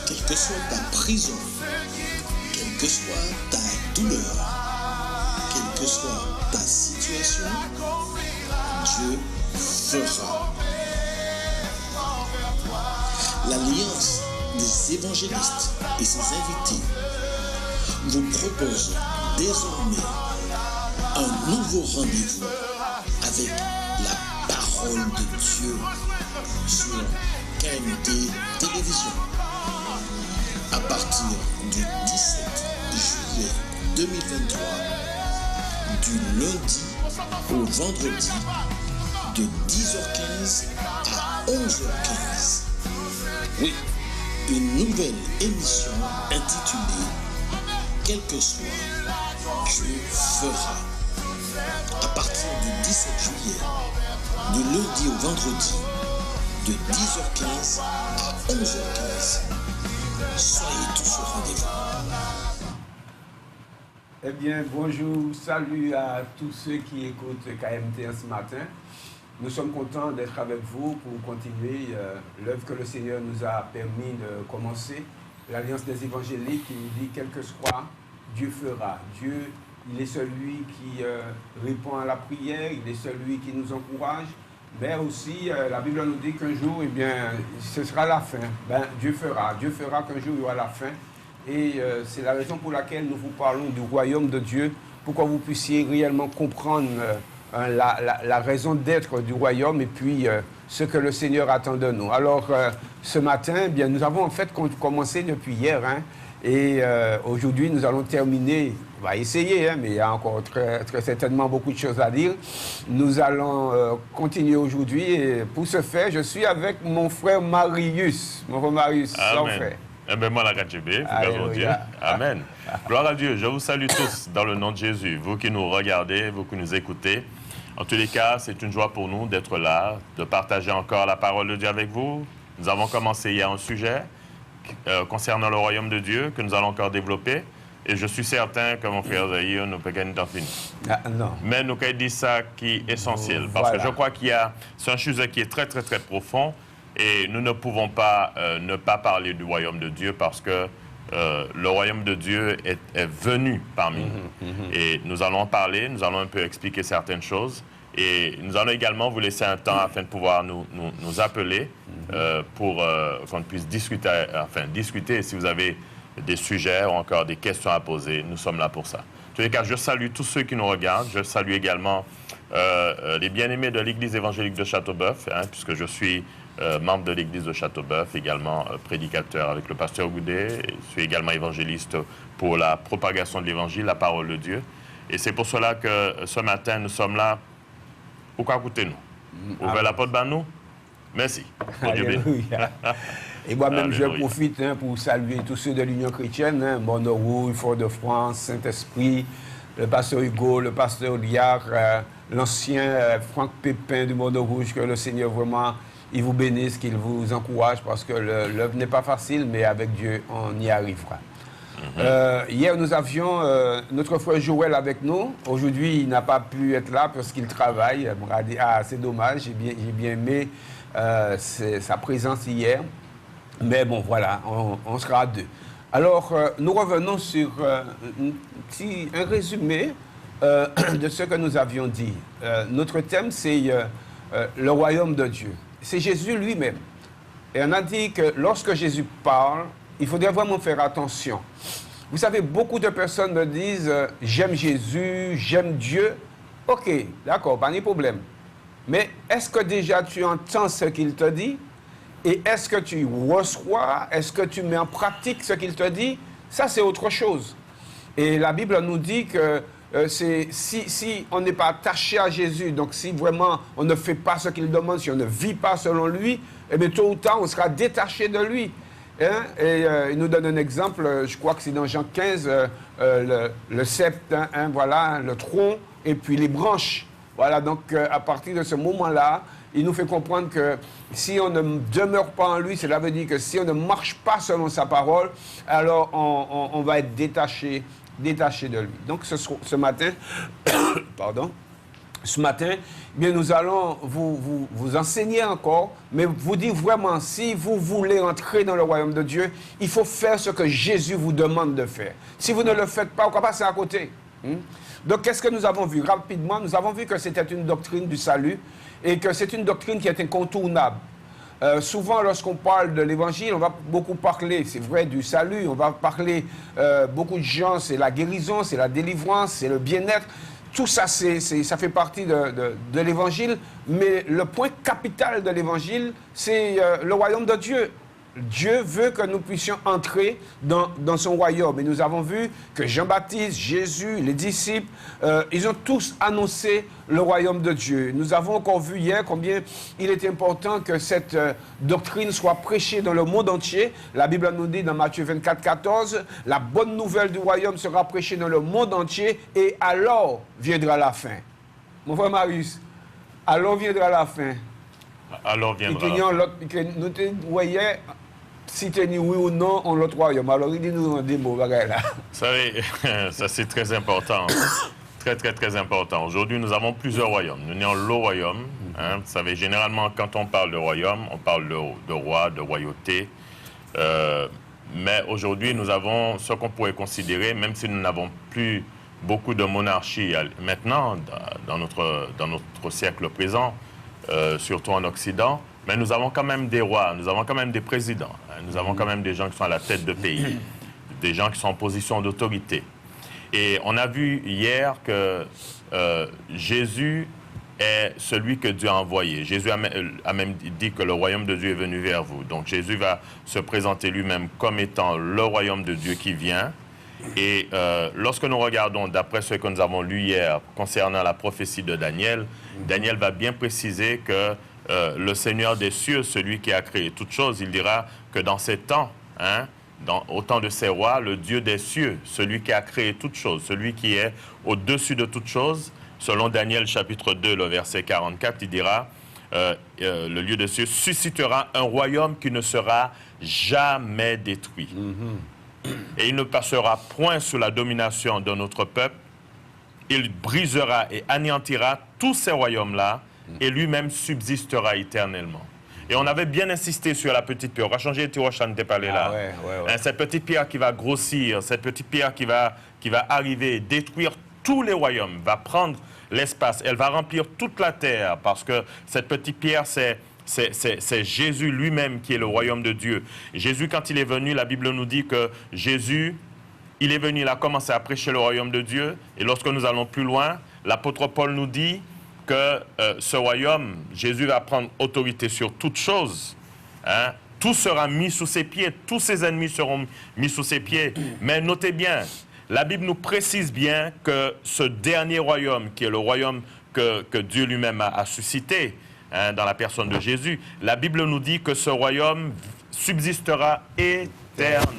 quelle que soit ta prison, quelle que soit ta douleur, quelle que soit ta situation, Dieu fera. L'Alliance des évangélistes et ses invités vous propose désormais un nouveau rendez-vous avec la parole de Dieu sur KMT Télévision. À partir du 17 juillet 2023, du lundi au vendredi, de 10h15 à 11h15. Oui, une nouvelle émission intitulée « Quel que soit, Dieu fera ». À partir du 17 juillet, du lundi au vendredi, de 10h15 à 11h15. Soyez tous au rendez-vous. Eh bien, bonjour, salut à tous ceux qui écoutent KMT ce matin. Nous sommes contents d'être avec vous pour continuer l'œuvre que le Seigneur nous a permis de commencer. L'Alliance des évangéliques qui nous dit « Quel que soit, Dieu fera ». Dieu, il est celui qui répond à la prière, il est celui qui nous encourage. Mais aussi, la Bible nous dit qu'un jour, eh bien, ce sera la fin. Ben, Dieu fera qu'un jour il y aura la fin. Et c'est la raison pour laquelle nous vous parlons du royaume de Dieu, pour que vous puissiez réellement comprendre la raison d'être du royaume et puis ce que le Seigneur attend de nous. Alors, ce matin, eh bien, nous avons en fait commencé depuis hier, hein, et aujourd'hui, nous allons terminer. On va essayer, hein, mais il y a encore très certainement beaucoup de choses à dire. Nous allons continuer aujourd'hui et pour ce faire, je suis avec mon frère Marius. Mon frère Marius, son frère. Amen. Amen. Gloire à Dieu. Je vous salue tous dans le nom de Jésus. Vous qui nous regardez, vous qui nous écoutez. En tous les cas, c'est une joie pour nous d'être là, de partager encore la parole de Dieu avec vous. Nous avons commencé hier un sujet concernant le royaume de Dieu que nous allons encore développer. Et je suis certain que mon frère Zahir nous peut gagner dans fini. Non. Mais nous pouvons dire ça qui est essentiel. Parce que je crois c'est un sujet qui est très profond. Et nous ne pouvons pas ne pas parler du royaume de Dieu parce que le royaume de Dieu est venu parmi nous. Et nous allons en parler, nous allons un peu expliquer certaines choses. Et nous allons également vous laisser un temps afin de pouvoir nous appeler pour qu'on puisse discuter. Et si vous avez des sujets ou encore des questions à poser, nous sommes là pour ça. En tous les cas, je salue tous ceux qui nous regardent. Je salue également les bien-aimés de l'Église évangélique de Châteauboeuf, hein, puisque je suis membre de l'Église de Châteauboeuf, également prédicateur avec le pasteur Goudet. Je suis également évangéliste pour la propagation de l'Évangile, la parole de Dieu. Et c'est pour cela que ce matin, nous sommes là. Pourquoi écoutez-nous? Ouvrez la porte, nous. Merci. Alléluia. Et moi-même, je profite pour saluer tous ceux de l'Union chrétienne, hein, Montrouge, Fort-de-France, Saint-Esprit, le pasteur Hugo, le pasteur Liard, l'ancien Franck Pépin du Montrouge, que le Seigneur vraiment, il vous bénisse, qu'il vous encourage, parce que l'œuvre n'est pas facile, mais avec Dieu, on y arrivera. Hier, nous avions notre frère Joël avec nous. Aujourd'hui, il n'a pas pu être là parce qu'il travaille. On a dit, c'est dommage, j'ai bien aimé sa présence hier. Mais bon, voilà, on sera à deux. Alors, nous revenons sur un résumé de ce que nous avions dit. Notre thème, c'est le royaume de Dieu. C'est Jésus lui-même. Et on a dit que lorsque Jésus parle, il faudrait vraiment faire attention. Vous savez, beaucoup de personnes me disent « J'aime Jésus, j'aime Dieu ». Ok, d'accord, pas de problème. Mais est-ce que déjà tu entends ce qu'il te dit? Et est-ce que tu reçois? Est-ce que tu mets en pratique ce qu'il te dit? Ça, c'est autre chose. Et la Bible nous dit que si on n'est pas attaché à Jésus, donc si vraiment on ne fait pas ce qu'il demande, si on ne vit pas selon lui, eh bien, tôt ou tard, on sera détaché de lui. Hein? Et il nous donne un exemple, je crois que c'est dans Jean 15, le sceptre, hein, voilà, le tronc, et puis les branches. Voilà, donc à partir de ce moment-là, il nous fait comprendre que si on ne demeure pas en lui, cela veut dire que si on ne marche pas selon sa parole, alors on va être détaché de lui. Donc ce matin, pardon, ce matin, bien, nous allons vous enseigner encore, mais vous dire vraiment, si vous voulez entrer dans le royaume de Dieu, il faut faire ce que Jésus vous demande de faire. Si vous ne le faites pas, on va passer à côté. Donc, qu'est-ce que nous avons vu? Rapidement, nous avons vu que c'était une doctrine du salut et que c'est une doctrine qui est incontournable. Souvent, lorsqu'on parle de l'évangile, on va beaucoup parler, c'est vrai, du salut, on va parler, beaucoup de gens, c'est la guérison, c'est la délivrance, c'est le bien-être. Tout ça, ça fait partie de l'évangile, mais le point capital de l'évangile, c'est le royaume de Dieu. Dieu veut que nous puissions entrer dans son royaume. Et nous avons vu que Jean-Baptiste, Jésus, les disciples, ils ont tous annoncé le royaume de Dieu. Nous avons encore vu hier combien il est important que cette doctrine soit prêchée dans le monde entier. La Bible nous dit dans Matthieu 24, 14, la bonne nouvelle du royaume sera prêchée dans le monde entier et alors viendra la fin. Mon frère Marius, alors viendra la fin. Alors viendra la fin. Nous voyons si tu es oui ou non en l'autre royaume. Alors il dit nous des mots là. Vous savez, ça c'est très important. Très, très, très important. Aujourd'hui, nous avons plusieurs royaumes. Nous avons le royaume. Vous savez, généralement, quand on parle de royaume, on parle de roi, de royauté. Mais aujourd'hui, nous avons ce qu'on pourrait considérer, même si nous n'avons plus beaucoup de monarchies maintenant, dans notre siècle présent, surtout en Occident, mais nous avons quand même des rois, nous avons quand même des présidents, nous avons quand même des gens qui sont à la tête de pays, des gens qui sont en position d'autorité. Et on a vu hier que Jésus est celui que Dieu a envoyé. Jésus a même dit que le royaume de Dieu est venu vers vous. Donc Jésus va se présenter lui-même comme étant le royaume de Dieu qui vient. Et lorsque nous regardons, d'après ce que nous avons lu hier concernant la prophétie de Daniel, Daniel va bien préciser que le Seigneur des cieux, celui qui a créé toutes choses, il dira que dans ces temps, au temps de ces rois, le Dieu des cieux, celui qui a créé toutes choses, celui qui est au-dessus de toutes choses, selon Daniel chapitre 2, le verset 44, il dira, le lieu des cieux suscitera un royaume qui ne sera jamais détruit. Et il ne passera point sous la domination de notre peuple. Il brisera et anéantira tous ces royaumes-là et lui-même subsistera éternellement. Et on avait bien insisté sur la petite pierre. On va changer de tiroir, on parlé là. Cette petite pierre qui va grossir, cette petite pierre qui va arriver, détruire tous les royaumes, va prendre l'espace. Elle va remplir toute la terre parce que cette petite pierre, c'est Jésus lui-même qui est le royaume de Dieu. Jésus, quand il est venu, la Bible nous dit que Jésus, il est venu, il a commencé à prêcher le royaume de Dieu. Et lorsque nous allons plus loin, l'apôtre Paul nous dit que ce royaume, Jésus va prendre autorité sur toutes choses. Tout sera mis sous ses pieds, tous ses ennemis seront mis sous ses pieds. Mais notez bien, la Bible nous précise bien que ce dernier royaume, qui est le royaume que Dieu lui-même a suscité, dans la personne de Jésus, la Bible nous dit que ce royaume subsistera éternellement.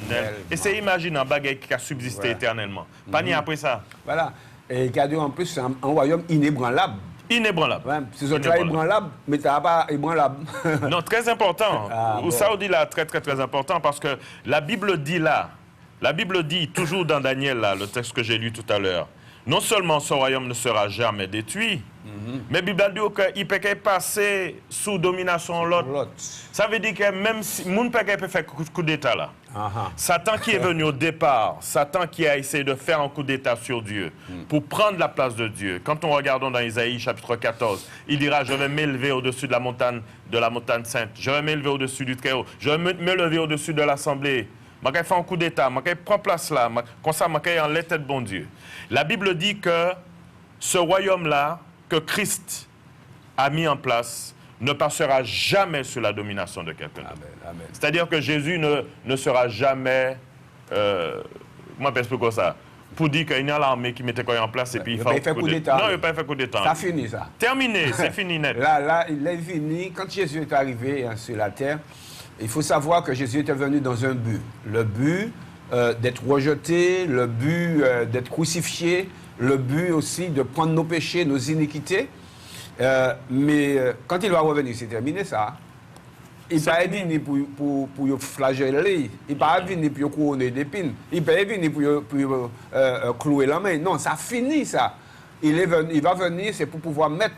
Et c'est imagine un bagage qui a subsisté éternellement. Pas ni après ça. Voilà. Et en plus, c'est un royaume inébranlable. Inébranlable. Ouais, c'est inébranlable, mais tu n'as pas ébranlable. Non, très important. Ça, on dit là, très, très, très important, parce que la Bible dit là, la Bible dit, toujours dans Daniel, là, le texte que j'ai lu tout à l'heure, non seulement ce royaume ne sera jamais détruit, mais la Bible dit qu'il peut passer sous domination de l'autre. Ça veut dire que même si mon père peut faire un coup d'État là, Satan qui est venu au départ, Satan qui a essayé de faire un coup d'État sur Dieu pour prendre la place de Dieu. Quand on regarde dans Isaïe chapitre 14, il dira, je vais m'élever au-dessus de la montagne sainte, je vais m'élever au-dessus du Très-Haut, je vais me lever au-dessus de l'assemblée. Je vais faire un coup d'État, je vais prendre place là, comme ça, je vais en l'état de bon Dieu. La Bible dit que ce royaume-là, que Christ a mis en place, ne passera jamais sous la domination de quelqu'un d'autre. C'est-à-dire que Jésus ne sera jamais... moi, je pense comme ça. Pour dire qu'il y a l'armée qui mettait quoi en place et puis il fait coup d'État. Non, il n'a pas fait coup d'État. Ça finit, ça. Terminé, c'est fini net. Là, il est fini. Quand Jésus est arrivé sur la terre, il faut savoir que Jésus était venu dans un but. Le but d'être rejeté, le but d'être crucifié, le but aussi de prendre nos péchés, nos iniquités. Mais quand il va revenir, c'est terminé ça. Il n'est pas venu pour flageller, il n'est pas venu pour couronner d'épines, il n'est pas venu pour clouer la main. Non, ça finit ça. il va venir, c'est pour pouvoir mettre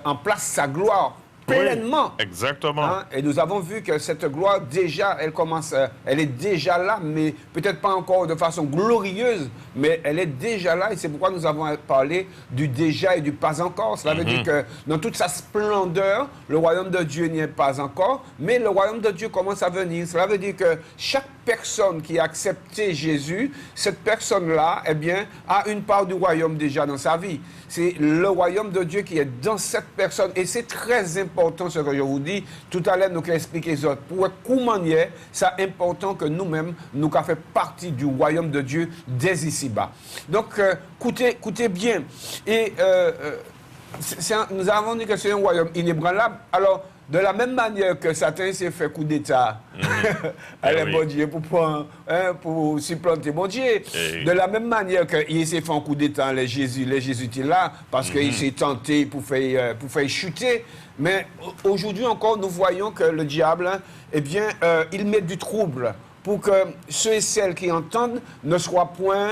en place sa gloire pleinement. Oui, exactement. Hein? Et nous avons vu que cette gloire, déjà, elle est déjà là, mais peut-être pas encore de façon glorieuse, mais elle est déjà là. Et c'est pourquoi nous avons parlé du déjà et du pas encore. Cela veut dire que dans toute sa splendeur, le royaume de Dieu n'y est pas encore, mais le royaume de Dieu commence à venir. Cela veut dire que chaque personne qui a accepté Jésus, cette personne-là, eh bien, a une part du royaume déjà dans sa vie. C'est le royaume de Dieu qui est dans cette personne. Et c'est très important ce que je vous dis. Tout à l'heure, nous allons expliquer ça. Pour comment c'est important que nous-mêmes, nous fassions partie du royaume de Dieu dès ici-bas. Donc, écoutez bien. Et nous avons dit que c'est un royaume inébranlable. Alors, de la même manière que Satan s'est fait coup d'État, allez, bon Dieu, pour supplanter mon Dieu. De la même manière qu'il s'est fait un coup d'État, les Jésuites là, parce qu'il s'est tenté pour faire chuter. Mais aujourd'hui encore, nous voyons que le diable, eh bien, il met du trouble pour que ceux et celles qui entendent ne soient point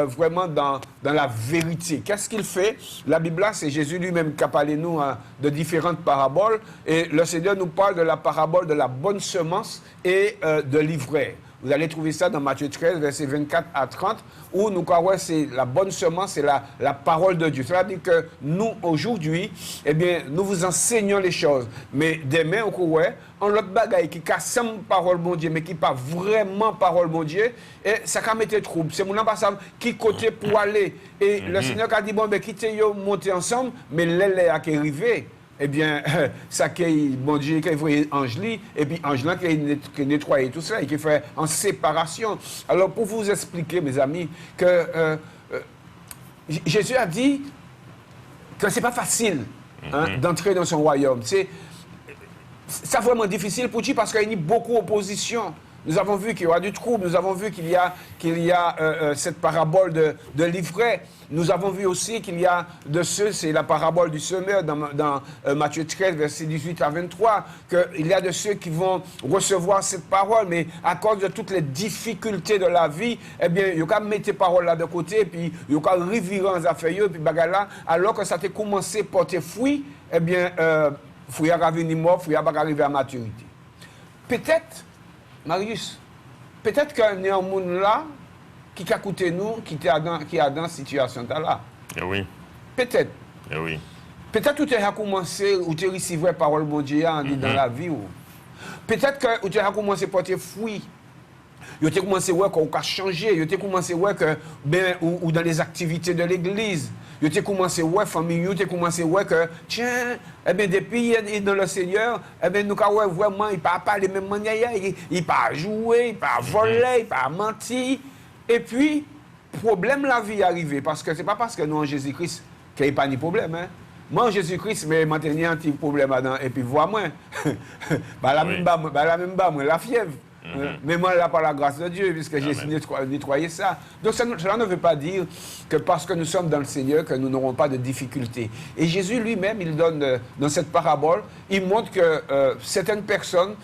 vraiment dans la vérité. Qu'est-ce qu'il fait? La Bible, là, c'est Jésus lui-même qui a parlé nous de différentes paraboles. Et le Seigneur nous parle de la parabole de la bonne semence et de l'ivraie. Vous allez trouver ça dans Matthieu 13, versets 24 à 30, où nous croyons c'est la bonne semence, c'est la parole de Dieu. Cela veut dire que nous, aujourd'hui, eh bien, nous vous enseignons les choses. Mais demain, au cours, on l'autre bagaille qui casse parole mon Dieu, mais qui pas vraiment parole mon Dieu, et ça va mettre trouble. C'est mon ambassade qui côté pour aller. Et le Seigneur a dit, bon, ben, quittez yo, monter ensemble, mais l'aile a qui arrivé. Eh bien, ça qui bon Dieu, qui fait Angeli, et puis Angelin qui nettoie tout ça, et qui fait en séparation. Alors, pour vous expliquer, mes amis, que Jésus a dit que c'est pas facile d'entrer dans son royaume. C'est vraiment difficile pour lui parce qu'il y a beaucoup d'opposition. Nous avons vu qu'il y aura du trouble, nous avons vu qu'il y a cette parabole de l'ivraie. Nous avons vu aussi qu'il y a de ceux, c'est la parabole du semeur dans Matthieu 13, versets 18 à 23, qu'il y a de ceux qui vont recevoir cette parole, mais à cause de toutes les difficultés de la vie, eh bien, il y a mettre ces paroles-là de côté, puis il y a revirer en affaires, puis bagala, alors que ça a commencé à porter fruit, eh bien, fruit a venir mort, fruit a arrivé à maturité. Peut-être, Marius, peut-être qu'il y a un monde là qui a coûté nous, qui est dans cette situation-là. Eh oui. Peut-être. Eh oui. Peut-être que tu as commencé, ou tu as reçu la parole de Dieu dans la vie. Peut-être que tu as commencé à porter fruit. Tu as commencé à voir qu'on a changé. Tu as commencé à voir que, ou dans les activités de l'église. Tu as commencé à voir famille, tu as commencé à voir que, tiens, eh bien, depuis qu'il est dans le Seigneur, eh bien, nous avons vraiment, il ne parle pas les mêmes manières, il ne parle pas jouer, il ne parle pas voler, il ne parle pas mentir. Et puis, problème la vie est arrivé, parce que ce n'est pas parce que nous en Jésus-Christ qu'il n'y a pas de problème. Hein? Moi en Jésus-Christ, mais maintenant, il y a un petit problème là-dedans, et puis vois-moi, la fièvre. Mais moi, là, par la grâce de Dieu, puisque j'ai nettoyé ça. Donc, cela ne veut pas dire que parce que nous sommes dans le Seigneur, que nous n'aurons pas de difficultés. Et Jésus lui-même, il donne, dans cette parabole, il montre que certaines personnes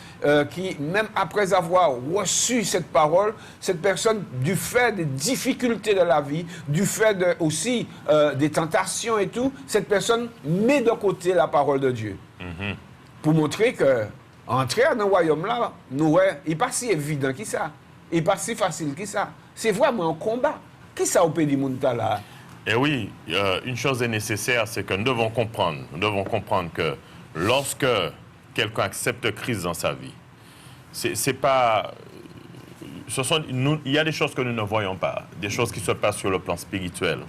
qui, même après avoir reçu cette parole, cette personne, du fait des difficultés de la vie, du fait aussi des tentations et tout, cette personne met de côté la parole de Dieu. Pour montrer que entrer dans le royaume-là, il n'est pas si évident que ça. Il n'est pas si facile que ça. C'est vraiment un combat. Qui ça au pays du monde là? Eh oui, une chose est nécessaire, c'est que nous devons comprendre que lorsque quelqu'un accepte Christ dans sa vie, c'est pas... il y a des choses que nous ne voyons pas, des choses qui se passent sur le plan spirituel.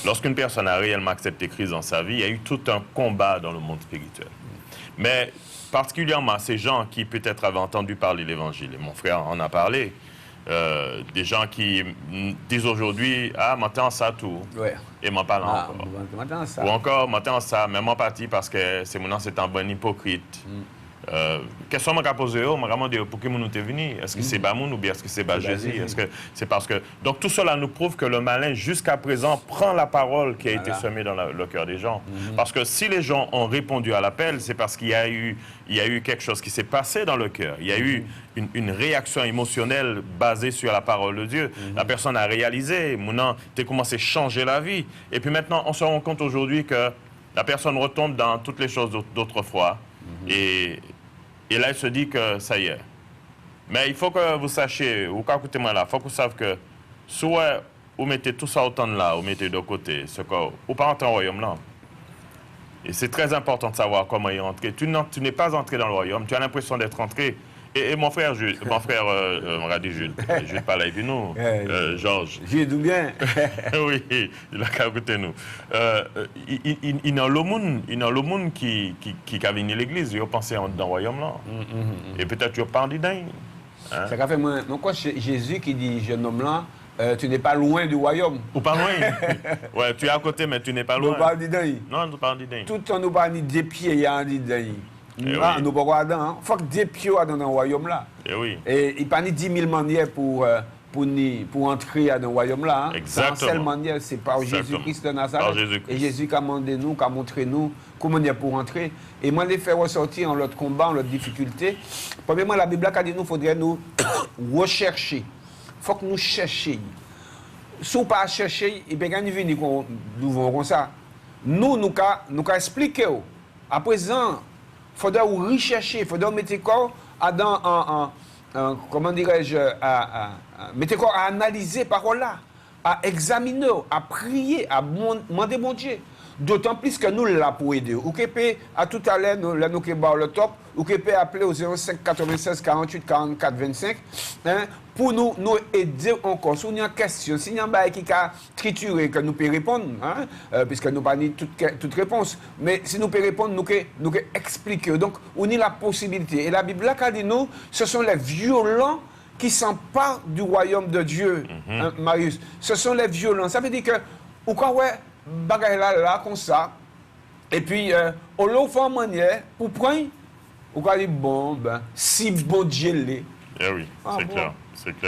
Lorsqu'une personne a réellement accepté Christ dans sa vie, il y a eu tout un combat dans le monde spirituel. Mais particulièrement ces gens qui peut-être avaient entendu parler de l'Évangile, et mon frère en a parlé, des gens qui disent aujourd'hui « Ah, m'entends ça tout ouais. » et m'en parlent encore. Ou encore « M'entends ça, mais m'en partie parce que c'est mon c'est un bon hypocrite. Question que je pose, je me demande pour qui nous sommes venus. Est-ce que c'est Bamoun ou bien est-ce que c'est Jésus? Est-ce que c'est parce que... Donc tout cela nous prouve que le malin, jusqu'à présent, prend la parole qui a été semée dans le cœur des gens. Parce que si les gens ont répondu à l'appel, c'est parce qu'il y a eu quelque chose qui s'est passé dans le cœur. Il y a eu une réaction émotionnelle basée sur la parole de Dieu. La personne a réalisé, maintenant, tu as commencé à changer la vie. Et puis maintenant, on se rend compte aujourd'hui que la personne retombe dans toutes les choses d'autrefois. Et là, il se dit que ça y est. Mais il faut que vous sachiez, ou écoutez-moi là, il faut que vous sachiez que soit vous mettez tout ça autant de là, vous mettez de côté, ce que vous pas entrer dans le royaume là. Et c'est très important de savoir comment y rentrer. Tu n'es pas entré dans le royaume, tu as l'impression d'être entré. Et mon frère, on va dire Jules parle avec nous, Georges. Jules, d'où bien? Oui, il a qu'à écouter nous. Il y a le monde qui a venu à l'église, il a pensé dans le royaume là. Et peut-être tu as parlé d'un. Ça fait moi, quoi, Jésus qui dit, jeune homme là, tu n'es pas loin du royaume. Ou pas loin? Ouais, tu es à côté, mais tu n'es pas loin. Nous parlons d'un. Non, nous parlons d'un. Tout le temps, nous parlons des pieds, il y a un dit d'un. Nous ne pouvons pas aller. Il faut que des pieds dans le royaume là. Et il n'y a pas 10 000 manières pour entrer dans le royaume là. Exactement. C'est la seule manière, c'est par Jésus-Christ de Nazareth. Et Jésus qui a demandé nous, qui a montré nous comment on est pour entrer. Et moi, les faire ressortir en notre combat, en notre difficulté. Premièrement, la Bible a dit nous, il faudrait nous rechercher. Il faut que nous cherchions. Si on ne pas chercher, il peut y venir comme ça. Nous expliquer. À présent, il faudrait rechercher, il faudrait mettre corps comment dirais-je, mettre corps à analyser parole là, à examiner, à prier, à demander mon Dieu. D'autant plus que nous là pour aider. Ou que peut à tout à l'heure nous qui le top, ou que peut appeler au 05 96 48 44 25 pour nous aider encore. Si on a une question, si on a un bail qui a trituré, que nous pouvons répondre, puisque nous n'avons pas toute réponse. Mais si nous pouvons répondre, nous pouvons expliquer. Donc, on a la possibilité. Et la Bible a dit nous, ce sont les violents qui s'emparent du royaume de Dieu, Marius. Ce sont les violents. Ça veut dire que, ou quand bagaille là, comme ça, et puis, on l'a fait en manière pour prendre, on va dire, bon, si bon Dieu l'est. Eh oui, c'est clair.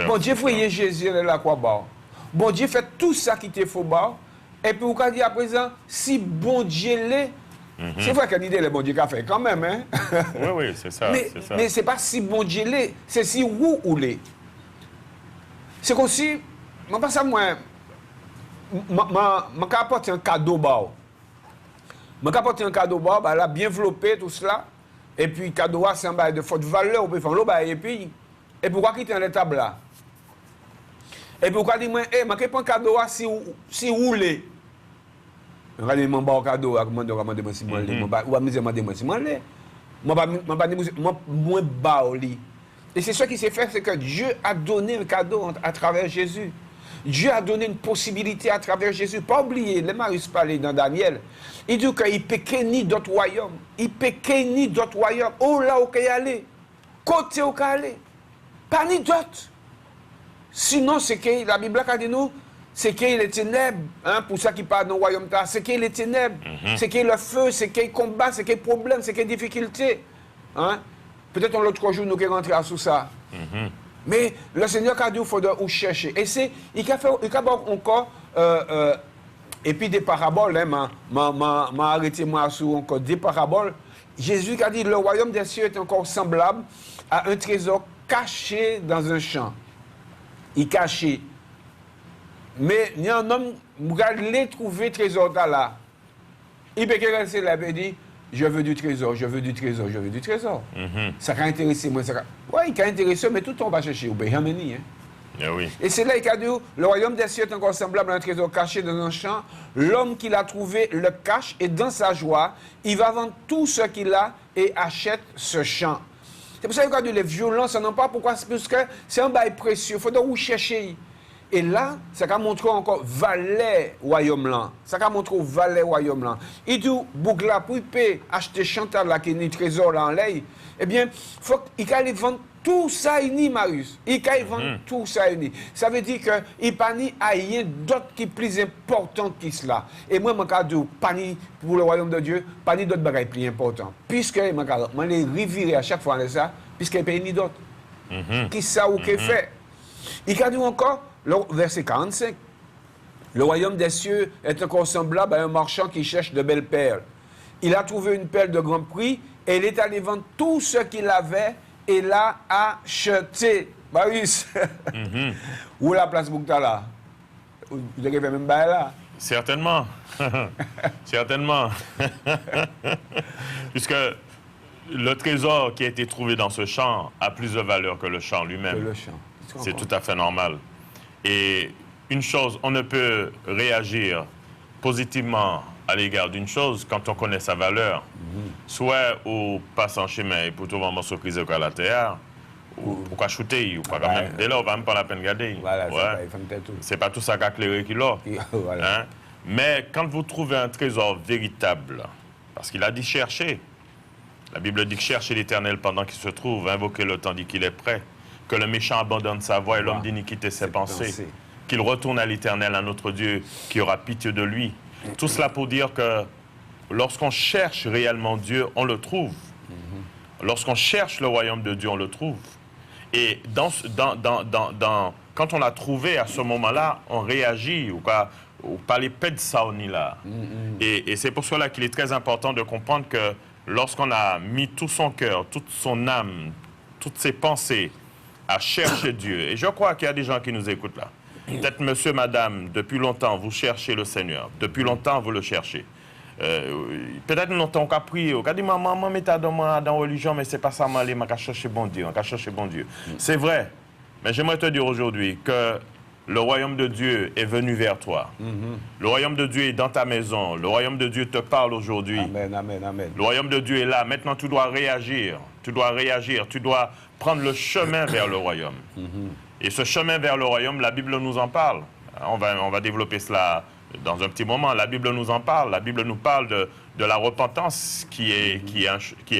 Bon Dieu, voyez Jésus là quoi bas. Bon Dieu fait tout ça qui te faut bas. Et puis, on va dire à présent, si bon Dieu l'est, c'est vrai que l'idée, le bon Dieu qu'a fait quand même, hein. Oui, c'est ça. Mais c'est pas si bon Dieu l'est, c'est si ou l'est. C'est comme si, moi, pas ça, moi, je apporte un cadeau bas. Je apporte un cadeau bas, là, bien développé, tout cela. Et puis, le cadeau, c'est un bail de forte valeur, on peut faire l'eau, et puis. Et pourquoi quitter dans l'étable là? Et pourquoi dire, je prends un cadeau si roulé? Je vais dire, je vais un cadeau, je vais demander si je vais aller. Et c'est ce qui s'est fait, c'est que Dieu a donné un cadeau à travers Jésus. Dieu a donné une possibilité à travers Jésus. Pas oublier, les Marius parlaient dans Daniel. Il dit qu'il peut ni d'autres royaumes. Il peut ni d'autres royaumes. Oh là, où qu'il y aller? Côté où qu'il y aller? Pas ni d'autres. Sinon, c'est que la Bible a dit nous, c'est qu'il y a les ténèbres, pour ça qui parle dans le royaume, c'est qu'il y a les ténèbres, c'est qu'il y a le feu, c'est qu'il y a le combat, c'est qu'il y a le problème, c'est qu'il y a des difficultés. Peut-être l'autre jour, nous allons rentrer à tout ça. Mais le Seigneur a dit qu'il faut chercher. Et il y a encore, et puis des paraboles, m'a arrêté moi sur encore des paraboles. Jésus a dit le royaume des cieux est encore semblable à un trésor caché dans un champ. Il est caché. Mais il y a un homme qui a trouvé trésor là. Il peut rester là et dire je veux du trésor, je veux du trésor, je veux du trésor. Ça a intéressé moi. Oui, il a intéressé, mais tout le temps on va chercher. Et c'est là qu'il a dit le royaume des cieux est encore semblable à un trésor caché dans un champ. L'homme qui l'a trouvé le cache et dans sa joie, il va vendre tout ce qu'il a et achète ce champ. C'est pour ça qu'il a dit les violences, ça n'en pas pourquoi, parce que c'est un bail précieux. Il faut donc chercher. Et là, ça a montré encore valet royaume là. Ça a montré valet royaume là. Et dit, Bougla, pour acheter Chantal là, qui est un trésor là en l'air, eh bien, faut qu'il aille vendre tout ça uni, Marius. Il aille vendre tout ça uni. Ça veut dire qu'il n'y a pas rien d'autre qui est plus important que cela. Et moi, je dis, pas pour le royaume de Dieu, pas ni d'autres bagages plus importants. Puisque, je les revirer à chaque fois ça, puisqu'il n'y a pas ni d'autres. Qui ça ou qui fait? Il a dit encore, verset 45, le royaume des cieux est encore semblable à un marchand qui cherche de belles perles. Il a trouvé une perle de grand prix et il est allé vendre tout ce qu'il avait et l'a acheté. Marius, où la place Boukta là? Vous avez fait même bail là? Certainement. Certainement. Puisque le trésor qui a été trouvé dans ce champ a plus de valeur que le champ lui-même. C'est tout à fait normal. Et une chose, on ne peut réagir positivement à l'égard d'une chose quand on connaît sa valeur. Soit au passant chemin et pour trouver un morceau prise à la terre, ou pour shooter, ou pas quand même. Dès là, on va même pas la peine garder. Voilà, ouais. C'est pas tout ça qu'a clairé qu'il a. Voilà. Hein? Mais quand vous trouvez un trésor véritable, parce qu'il a dit chercher, la Bible dit que cherchez l'Éternel pendant qu'il se trouve, invoquez-le tandis qu'il est prêt, que le méchant abandonne sa voie et l'homme d'iniquité ses pensées, qu'il retourne à l'Éternel, à notre Dieu, qui aura pitié de lui. Tout cela pour dire que lorsqu'on cherche réellement Dieu, on le trouve. Lorsqu'on cherche le royaume de Dieu, on le trouve. Et quand on l'a trouvé, à ce moment-là, on réagit, ou par les pets de Saoni là. Et c'est pour cela qu'il est très important de comprendre que lorsqu'on a mis tout son cœur, toute son âme, toutes ses pensées à chercher Dieu, et je crois qu'il y a des gens qui nous écoutent là. Peut-être monsieur, madame, depuis longtemps, vous cherchez le Seigneur. Depuis longtemps, vous le cherchez. Peut-être longtemps qu'on a prié, on a dit, maman, mets ta dans la religion, mais c'est pas ça, on a cherché bon Dieu, on a cherché bon Dieu. C'est vrai, mais j'aimerais te dire aujourd'hui que le royaume de Dieu est venu vers toi. Le royaume de Dieu est dans ta maison. Le royaume de Dieu te parle aujourd'hui. Amen, amen, amen. Le royaume de Dieu est là. Maintenant, tu dois réagir. Tu dois réagir. Tu dois prendre le chemin vers le royaume. Et ce chemin vers le royaume, la Bible nous en parle. On va développer cela dans un petit moment. La Bible nous en parle. La Bible nous parle de la repentance qui est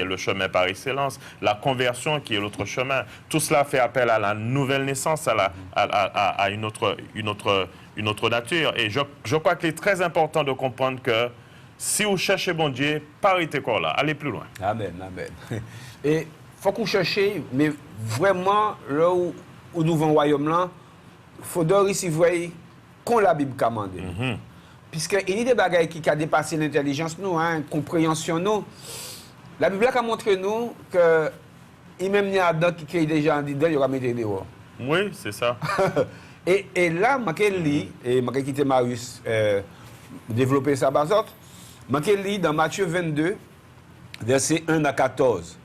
le chemin par excellence, la conversion qui est l'autre chemin. Tout cela fait appel à la nouvelle naissance, à une autre nature. Et je crois qu'il est très important de comprendre que si vous cherchez bon Dieu, arrêtez quoi là, allez plus loin. Amen, amen. Et il faut qu'on cherche, mais vraiment, là où nous vivons au royaume là, il faut ici voir qu'on la Bible commande. Puisqu'il y a des bagages qui ont dépassé l'intelligence, nous, compréhension, nous. La Bible a montré nous que, même il y a Adam qui crée déjà en dedans, il y aura mis dehors. Oui, c'est ça. et là, je lis, et je quitte Marius développer sa base, je lis dans Matthieu 22, versets 1 à 14.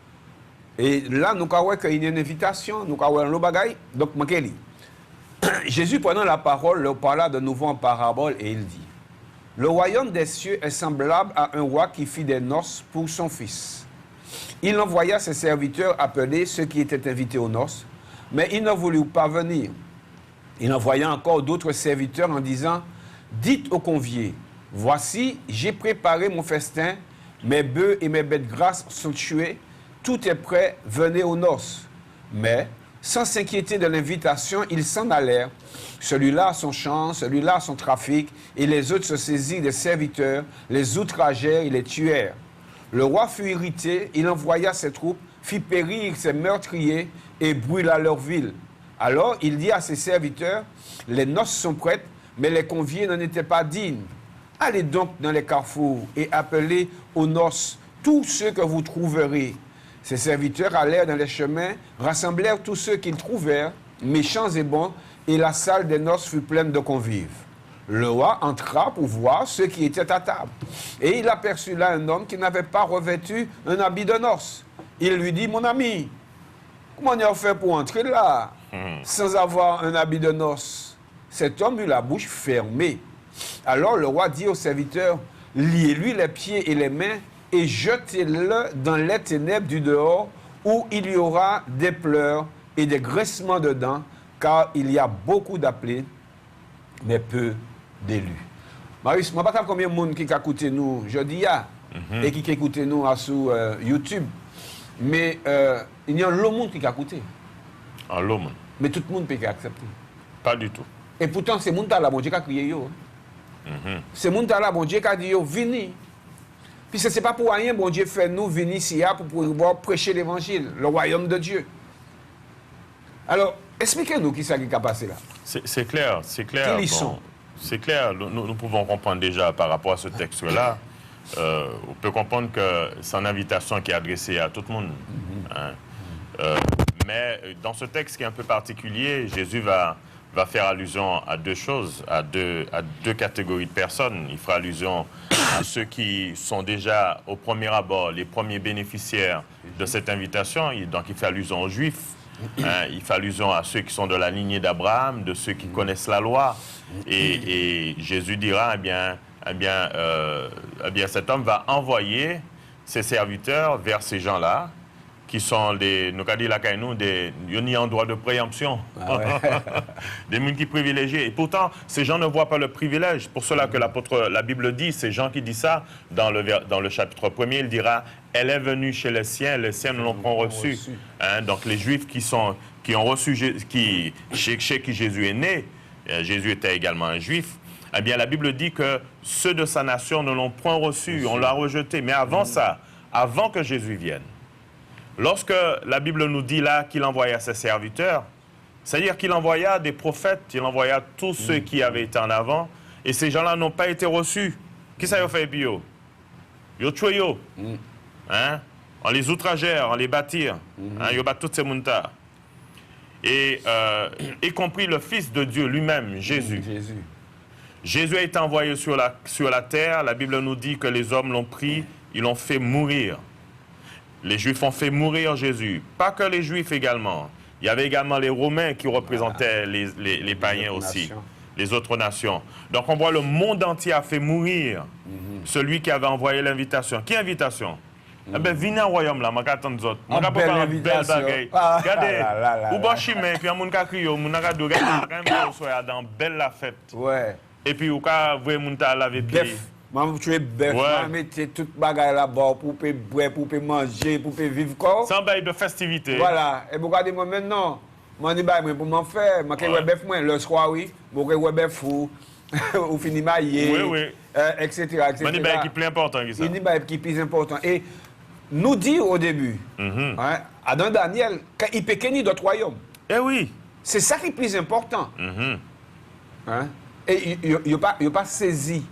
Et là, nous avons qu'il y a une invitation, nous avons un bagaille, donc je lis. Jésus, prenant la parole, leur parla de nouveau en parabole et il dit: le royaume des cieux est semblable à un roi qui fit des noces pour son fils. Il envoya ses serviteurs appeler ceux qui étaient invités aux noces, mais ils ne voulurent pas venir. Il envoya encore d'autres serviteurs en disant: dites aux conviés, voici, j'ai préparé mon festin, mes bœufs et mes bêtes grasses sont tués, tout est prêt, venez aux noces. Mais, sans s'inquiéter de l'invitation, ils s'en allèrent. Celui-là a son champ, celui-là a son trafic, et les autres se saisirent des serviteurs, les outragèrent et les tuèrent. Le roi fut irrité, il envoya ses troupes, fit périr ses meurtriers et brûla leur ville. Alors il dit à ses serviteurs: les noces sont prêtes, mais les conviés n'en étaient pas dignes. Allez donc dans les carrefours et appelez aux noces tous ceux que vous trouverez. Ses serviteurs allèrent dans les chemins, rassemblèrent tous ceux qu'ils trouvèrent, méchants et bons, et la salle des noces fut pleine de convives. Le roi entra pour voir ceux qui étaient à table. Et il aperçut là un homme qui n'avait pas revêtu un habit de noces. Il lui dit: mon ami, comment on a fait pour entrer là sans avoir un habit de noces? Cet homme eut la bouche fermée. Alors le roi dit aux serviteurs: liez-lui les pieds et les mains et jetez-le dans les ténèbres du dehors, où il y aura des pleurs et des graissements de dents, car il y a beaucoup d'appelés mais peu d'élus. Marius, je ne sais pas combien de monde qui a écouté nous jeudi et qui a écouté nous sur YouTube, mais il y a un lot de monde qui a écouté. Un lot de monde. Mais tout le monde peut accepter. Pas du tout. Et pourtant, c'est mon là, bon Dieu qui a crié yo. C'est mon là, bon Dieu qui a dit yo, vini. Puis ce n'est pas pour rien, bon Dieu fait nous venir ici pour pouvoir prêcher l'évangile, le royaume de Dieu. Alors, expliquez-nous qui ça qui a passé là. C'est clair, c'est clair. Quels ils sont? C'est clair, nous pouvons comprendre déjà par rapport à ce texte-là. On peut comprendre que c'est une invitation qui est adressée à tout le monde. Mais dans ce texte qui est un peu particulier, Jésus va faire allusion à deux choses, à deux catégories de personnes. Il fera allusion à ceux qui sont déjà au premier abord les premiers bénéficiaires de cette invitation. Donc il fait allusion aux Juifs. Il fait allusion à ceux qui sont de la lignée d'Abraham, de ceux qui connaissent la loi. Et Jésus dira, eh bien, cet homme va envoyer ses serviteurs vers ces gens-là, qui sont des en droit de préemption, des gens qui privilégiés. Et pourtant, ces gens ne voient pas le privilège. Pour cela que la Bible dit, ces gens qui disent ça, dans le chapitre 1er, il dira, elle est venue chez les siens ne l'ont pas reçue. Donc les Juifs qui ont reçu, chez qui Jésus est né, Jésus était également un Juif, eh bien la Bible dit que ceux de sa nation ne l'ont point reçu, on l'a rejeté. Mais avant ça, avant que Jésus vienne, lorsque la Bible nous dit là qu'il envoya ses serviteurs, c'est-à-dire qu'il envoya des prophètes, il envoya tous ceux qui avaient été en avant, et ces gens-là n'ont pas été reçus. Qui ça y a fait, puis yo? Yo tué yo. On les outragèrent, on les battirent. Yo bat tous ces mountas. Et y compris le Fils de Dieu lui-même, Jésus. Jésus a été envoyé sur la terre. La Bible nous dit que les hommes l'ont pris, ils l'ont fait mourir. Les Juifs ont fait mourir Jésus. Pas que les Juifs également. Il y avait également les Romains qui représentaient les païens aussi, les autres nations. Donc on voit le monde entier a fait mourir celui qui avait envoyé l'invitation. Qui invitation? Eh bien, venez au royaume là, je vais attendre les autres. Je vais pas une belle bagaille. Regardez, ou bon chimé, puis on va crier, on va regarder, dans belle la fête. Ouais. Et puis, on va voir mon ta laver pied. Moi, je suis bœuf, je mets toute bagaille là-bas pour boire, pour manger, pour vivre quoi. Sans bail de festivité. Voilà. Et vous regardez moi maintenant, je dis pour m'en faire, je vais bœuf moi le soir oui, je vais bœuf fou. Ou fini maillé, etc. Je dis qui est plus important que ça. Il dit qui est plus important. Et nous dit au début, Adam Daniel, qu'il peut gagner d'autres royaumes. Eh oui. C'est ça qui est plus important. Et il n'a pas saisi.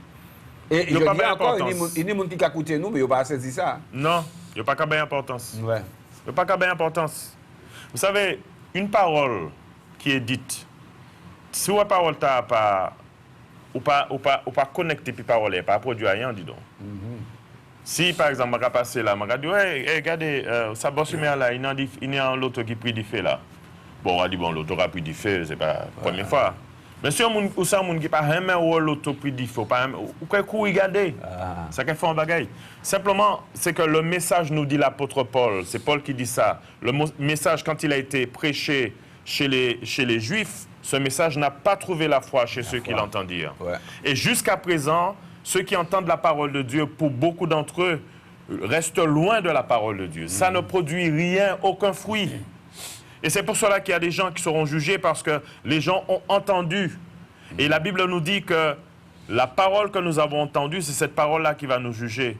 Et je dis encore, il y a des gens qui ont écouté nous, mais ils n'ont pas saisi ça. Non, il n'y a pas qu'à bien importance. Ouais. Il n'y a pas qu'à bien importance. Vous savez, une parole qui est dite, si la parole n'a pas... ou pas connecté puis parole, pas produit rien, dis donc. Si, par exemple, je vais passer là, je vais dire, hey, regardez, ça bosse là, il y a un loto qui pris du fait là. Bon, on va dire, bon, l'auto a pris du fait, c'est pas la première fois. Mais si on a qui pas jamais eu l'auto pris du fait, ou quoi regarder, ça fait un bagaille. Simplement, c'est que le message nous dit l'apôtre Paul, c'est Paul qui dit ça. Le message, quand il a été prêché chez les Juifs, ce message n'a pas trouvé la foi chez ceux qui l'entendirent. Ouais. Et jusqu'à présent, ceux qui entendent la parole de Dieu, pour beaucoup d'entre eux, restent loin de la parole de Dieu. Ça ne produit rien, aucun fruit. Et c'est pour cela qu'il y a des gens qui seront jugés parce que les gens ont entendu. Et la Bible nous dit que la parole que nous avons entendue, c'est cette parole-là qui va nous juger.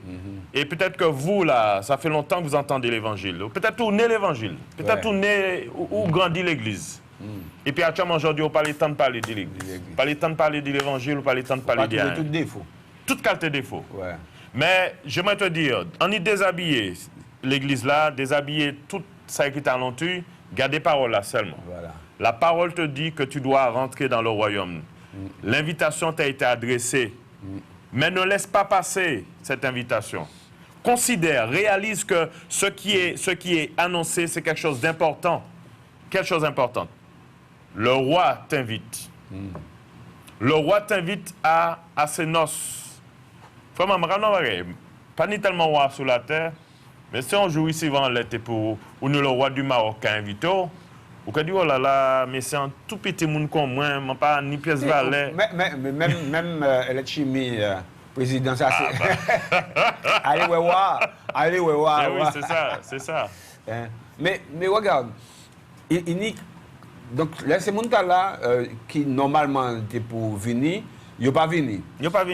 Et peut-être que vous, là, ça fait longtemps que vous entendez l'Évangile. Peut-être que vous naissez l'Évangile. Peut-être que vous naissez ou grandissez l'Église. Et puis actuellement, aujourd'hui, on parle le temps de parler de l'Église. On parle le temps de parler de l'Évangile, on parle le temps de parler de rien. Tout défaut. Toute qualité de défaut. Ouais. Mais j'aimerais te dire, on y déshabillé l'Église là, déshabillé tout ça qui est à l'entour, gardez parole là seulement. Voilà. La parole te dit que tu dois rentrer dans le royaume. L'invitation t'a été adressée. Mais ne laisse pas passer cette invitation. Considère, réalise que ce qui est annoncé, c'est quelque chose d'important. Quelque chose d'important. Le roi t'invite. Le roi t'invite à ses noces. Vraiment, pas ni tellement roi sur la terre, mais si on joue ici, l'été pour ou nous le roi du Maroc a invité, Ou quand dit, oh là là, mais c'est un tout petit monde comme moi, je pas ni pièce valet. Mais même la chimie, président, ça c'est. Allez, allez, oui, c'est ça. Mais regarde, donc là, ces gens-là qui normalement étaient pour venir, ils n'ont pas venu.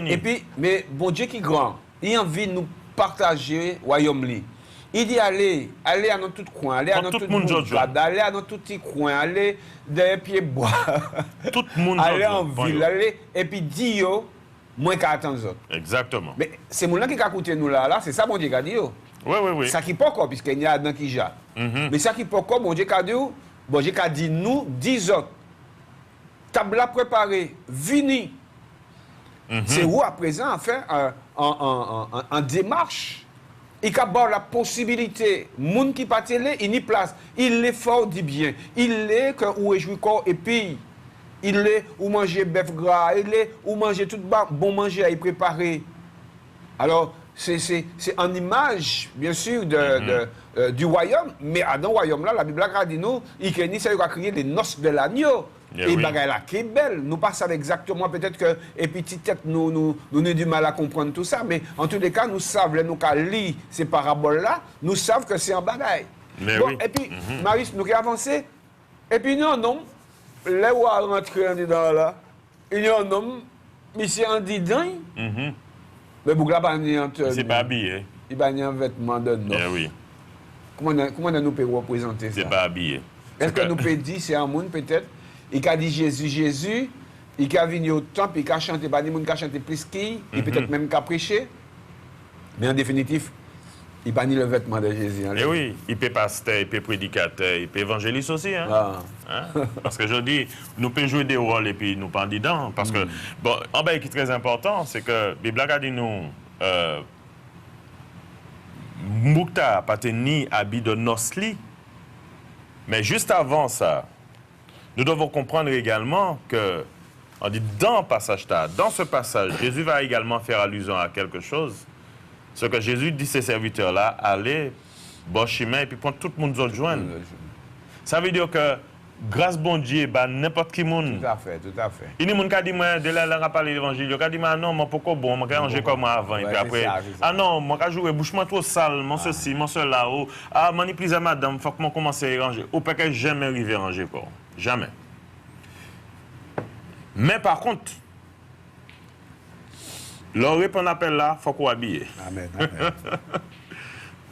Et puis, mais bon Dieu qui est grand, il a envie de nous partager le royaume. Il dit allez dans tout coin, allez dans tout bourgade, allez dans tout petit coin, allez dans les pieds bois. Tout le monde allez en ville, allez, et puis dis yo, moins qu'à attendre les autres. Exactement. Mais c'est mon qui a écouté nous là, c'est ça mon Dieu qui a dit yo. Oui. Ça qui pas encore, puisqu'il y a dans qui ja. Mais ça qui pas encore, mon Dieu qui a dit, bon Dieu qui a dit nous, 10 autres. Table préparée, vini. C'est où à présent en fait en démarche. Il y a la possibilité, moun qui pas télé, il y place. Il est fort dit bien. Il est que où est joué corps et puis il est où manger bœuf gras, il est où manger tout bon manger à y préparer. Alors c'est en image bien sûr du royaume, mais dans le royaume là, la Bible a dit nous, il a créé les noces de l'agneau. Et bagay là qui est belle, nous pas savons exactement peut-être que et puis peut-être nous avons du mal à comprendre tout ça, mais en tous les cas nous savons nous qu'à lire ces paraboles là, nous savons que c'est un bagay. Bon, et puis Marius nous avons avancé et puis non les rois rentrent dedans là, il y a un homme monsieur en dedans. Mais Bougla pas c'est pas habillé. Il va un vêtement de neuf. Oui. Comment nous peut représenter ça? C'est pas habillé. Est-ce que nous peut dire c'est un monde peut-être? Il a dit Jésus, il a venu au temple, il a chanté, pas des gens qui a chanté plus qu'il, il peut-être même qu'à prêcher. Mais en définitive, il n'a pas ni le vêtement de Jésus. Et oui, il peut pasteur, il peut prédicateur, il peut évangéliste aussi. Parce que je dis, nous pouvons jouer des rôles et puis nous pas dedans. Parce que, bon, en bas, ce qui est très important, c'est que la Bible a dit nous, Moukta pas ni habit de nosli. Mais juste avant ça, nous devons comprendre également que, on dit dans ce passage, Jésus va également faire allusion à quelque chose. Ce que Jésus dit à ses serviteurs-là, allez, bon chemin, et puis prendre tout le monde se joindre. Ça veut dire que, grâce bon Dieu, n'importe qui monde. Tout à fait. Il y a des gens qui disent, de là, on a parlé de l'évangile. Il y a des gens qui disent, non, mais pourquoi bon, je vais manger comme avant. Et puis après, non, je vais jouer bouche-moi trop sale, mon ceci, mon cela. Ah, je plus à madame, il faut que je commence à ranger. Ou pas que jamais arriver à ranger quoi. Jamais. Mais par contre, leur répond appel là, il faut qu'on habille. Amen.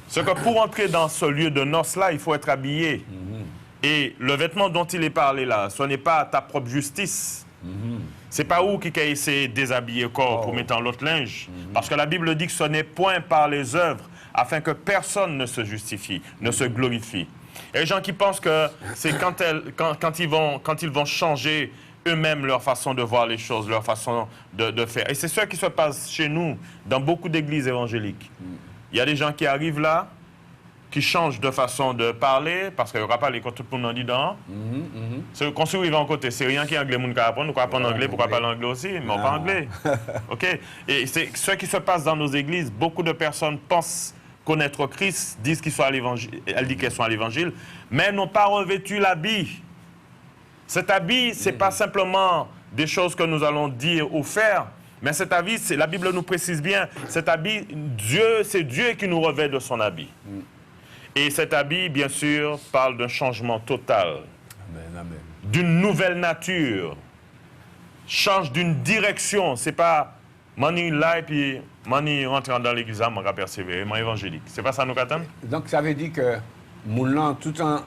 C'est que pour entrer dans ce lieu de noces là, il faut être habillé. Et le vêtement dont il est parlé là, ce n'est pas ta propre justice. C'est pas où qui a essayé de déshabiller le corps pour mettre en l'autre linge. Parce que la Bible dit que ce n'est point par les œuvres, afin que personne ne se justifie, ne se glorifie. Et les gens qui pensent que c'est quand ils vont changer eux-mêmes leur façon de voir les choses, leur façon de faire. Et c'est ce qui se passe chez nous, dans beaucoup d'églises évangéliques. Il y a des gens qui arrivent là, qui changent de façon de parler, parce qu'il n'y aura pas les quand tout le monde en dit dans. Quand ils vont en côté, c'est rien qui est anglais, nous apprendre anglais, pourquoi parler anglais aussi, mais on parle anglais. OK? Et c'est ce qui se passe dans nos églises. Beaucoup de personnes pensent connaître Christ, disent qu'ils sont à l'évangile, elles disent qu'elles sont à l'évangile, mais n'ont pas revêtu l'habit. Cet habit, ce n'est pas simplement des choses que nous allons dire ou faire, mais cet habit, la Bible nous précise bien, cet habit, c'est Dieu qui nous revêt de son habit. Et cet habit, bien sûr, parle d'un changement total, d'une nouvelle nature, change d'une direction. C'est pas mani là et puis mani rentrant dans l'église, on va persévérer, mon évangélique. C'est pas ça nous attend? Donc ça veut dire que Moulin, tout en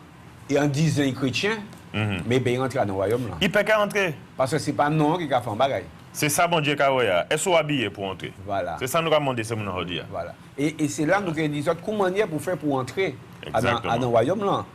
disant chrétien, mais il rentre dans le royaume là. Il peut pas rentrer. Parce que c'est pas non qui a fait un bagage. C'est ça, bon Dieu, Karoya. Est-ce qu'on habillé pour entrer? Voilà. C'est ça nous avons demandé, c'est mon dire. Voilà. Et c'est là que nous avons dit comment manière pour faire pour entrer dans le royaume là.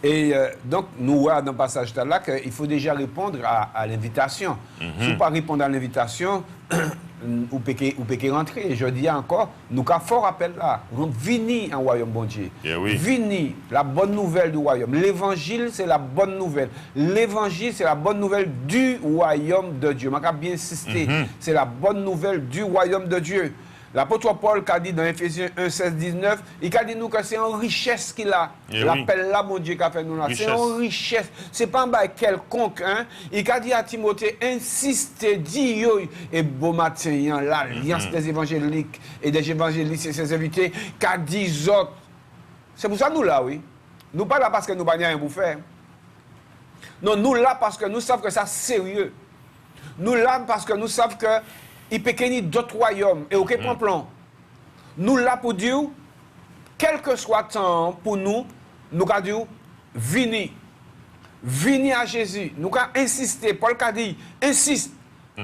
Et donc, nous voyons dans le passage là qu'il faut déjà répondre à l'invitation. Si vous ne pas répondre à l'invitation, vous pouvez rentrer. Et je dis encore, nous avons fort appel là. Venez en royaume, bon Dieu. Venez, la bonne nouvelle du royaume. L'évangile, c'est la bonne nouvelle. L'évangile, c'est la bonne nouvelle du royaume de Dieu. Je vais bien insister. C'est la bonne nouvelle du royaume de Dieu. L'apôtre Paul a dit dans Ephésiens 1, 16, 19, il a dit nous que c'est une richesse qu'il a. L'appel là, mon Dieu, qu'a fait nous là. C'est une richesse. C'est pas un bail quelconque. Hein? Il a dit à Timothée, insiste, dis et beau matin, l'alliance des évangéliques et des évangélistes et ses invités, qu'a dit autres. C'est pour ça que nous là, oui. Nous pas là parce que nous n'avons rien pour faire. Non, nous là parce que nous savons que c'est sérieux. Nous là parce que nous savons que il peut y avoir d'autres royaumes. Et aucun plan. Nous là pour dire, quel que soit le temps pour nous, nous avons dit, venez à Jésus. Nous avons insisté, Paul a dit, insiste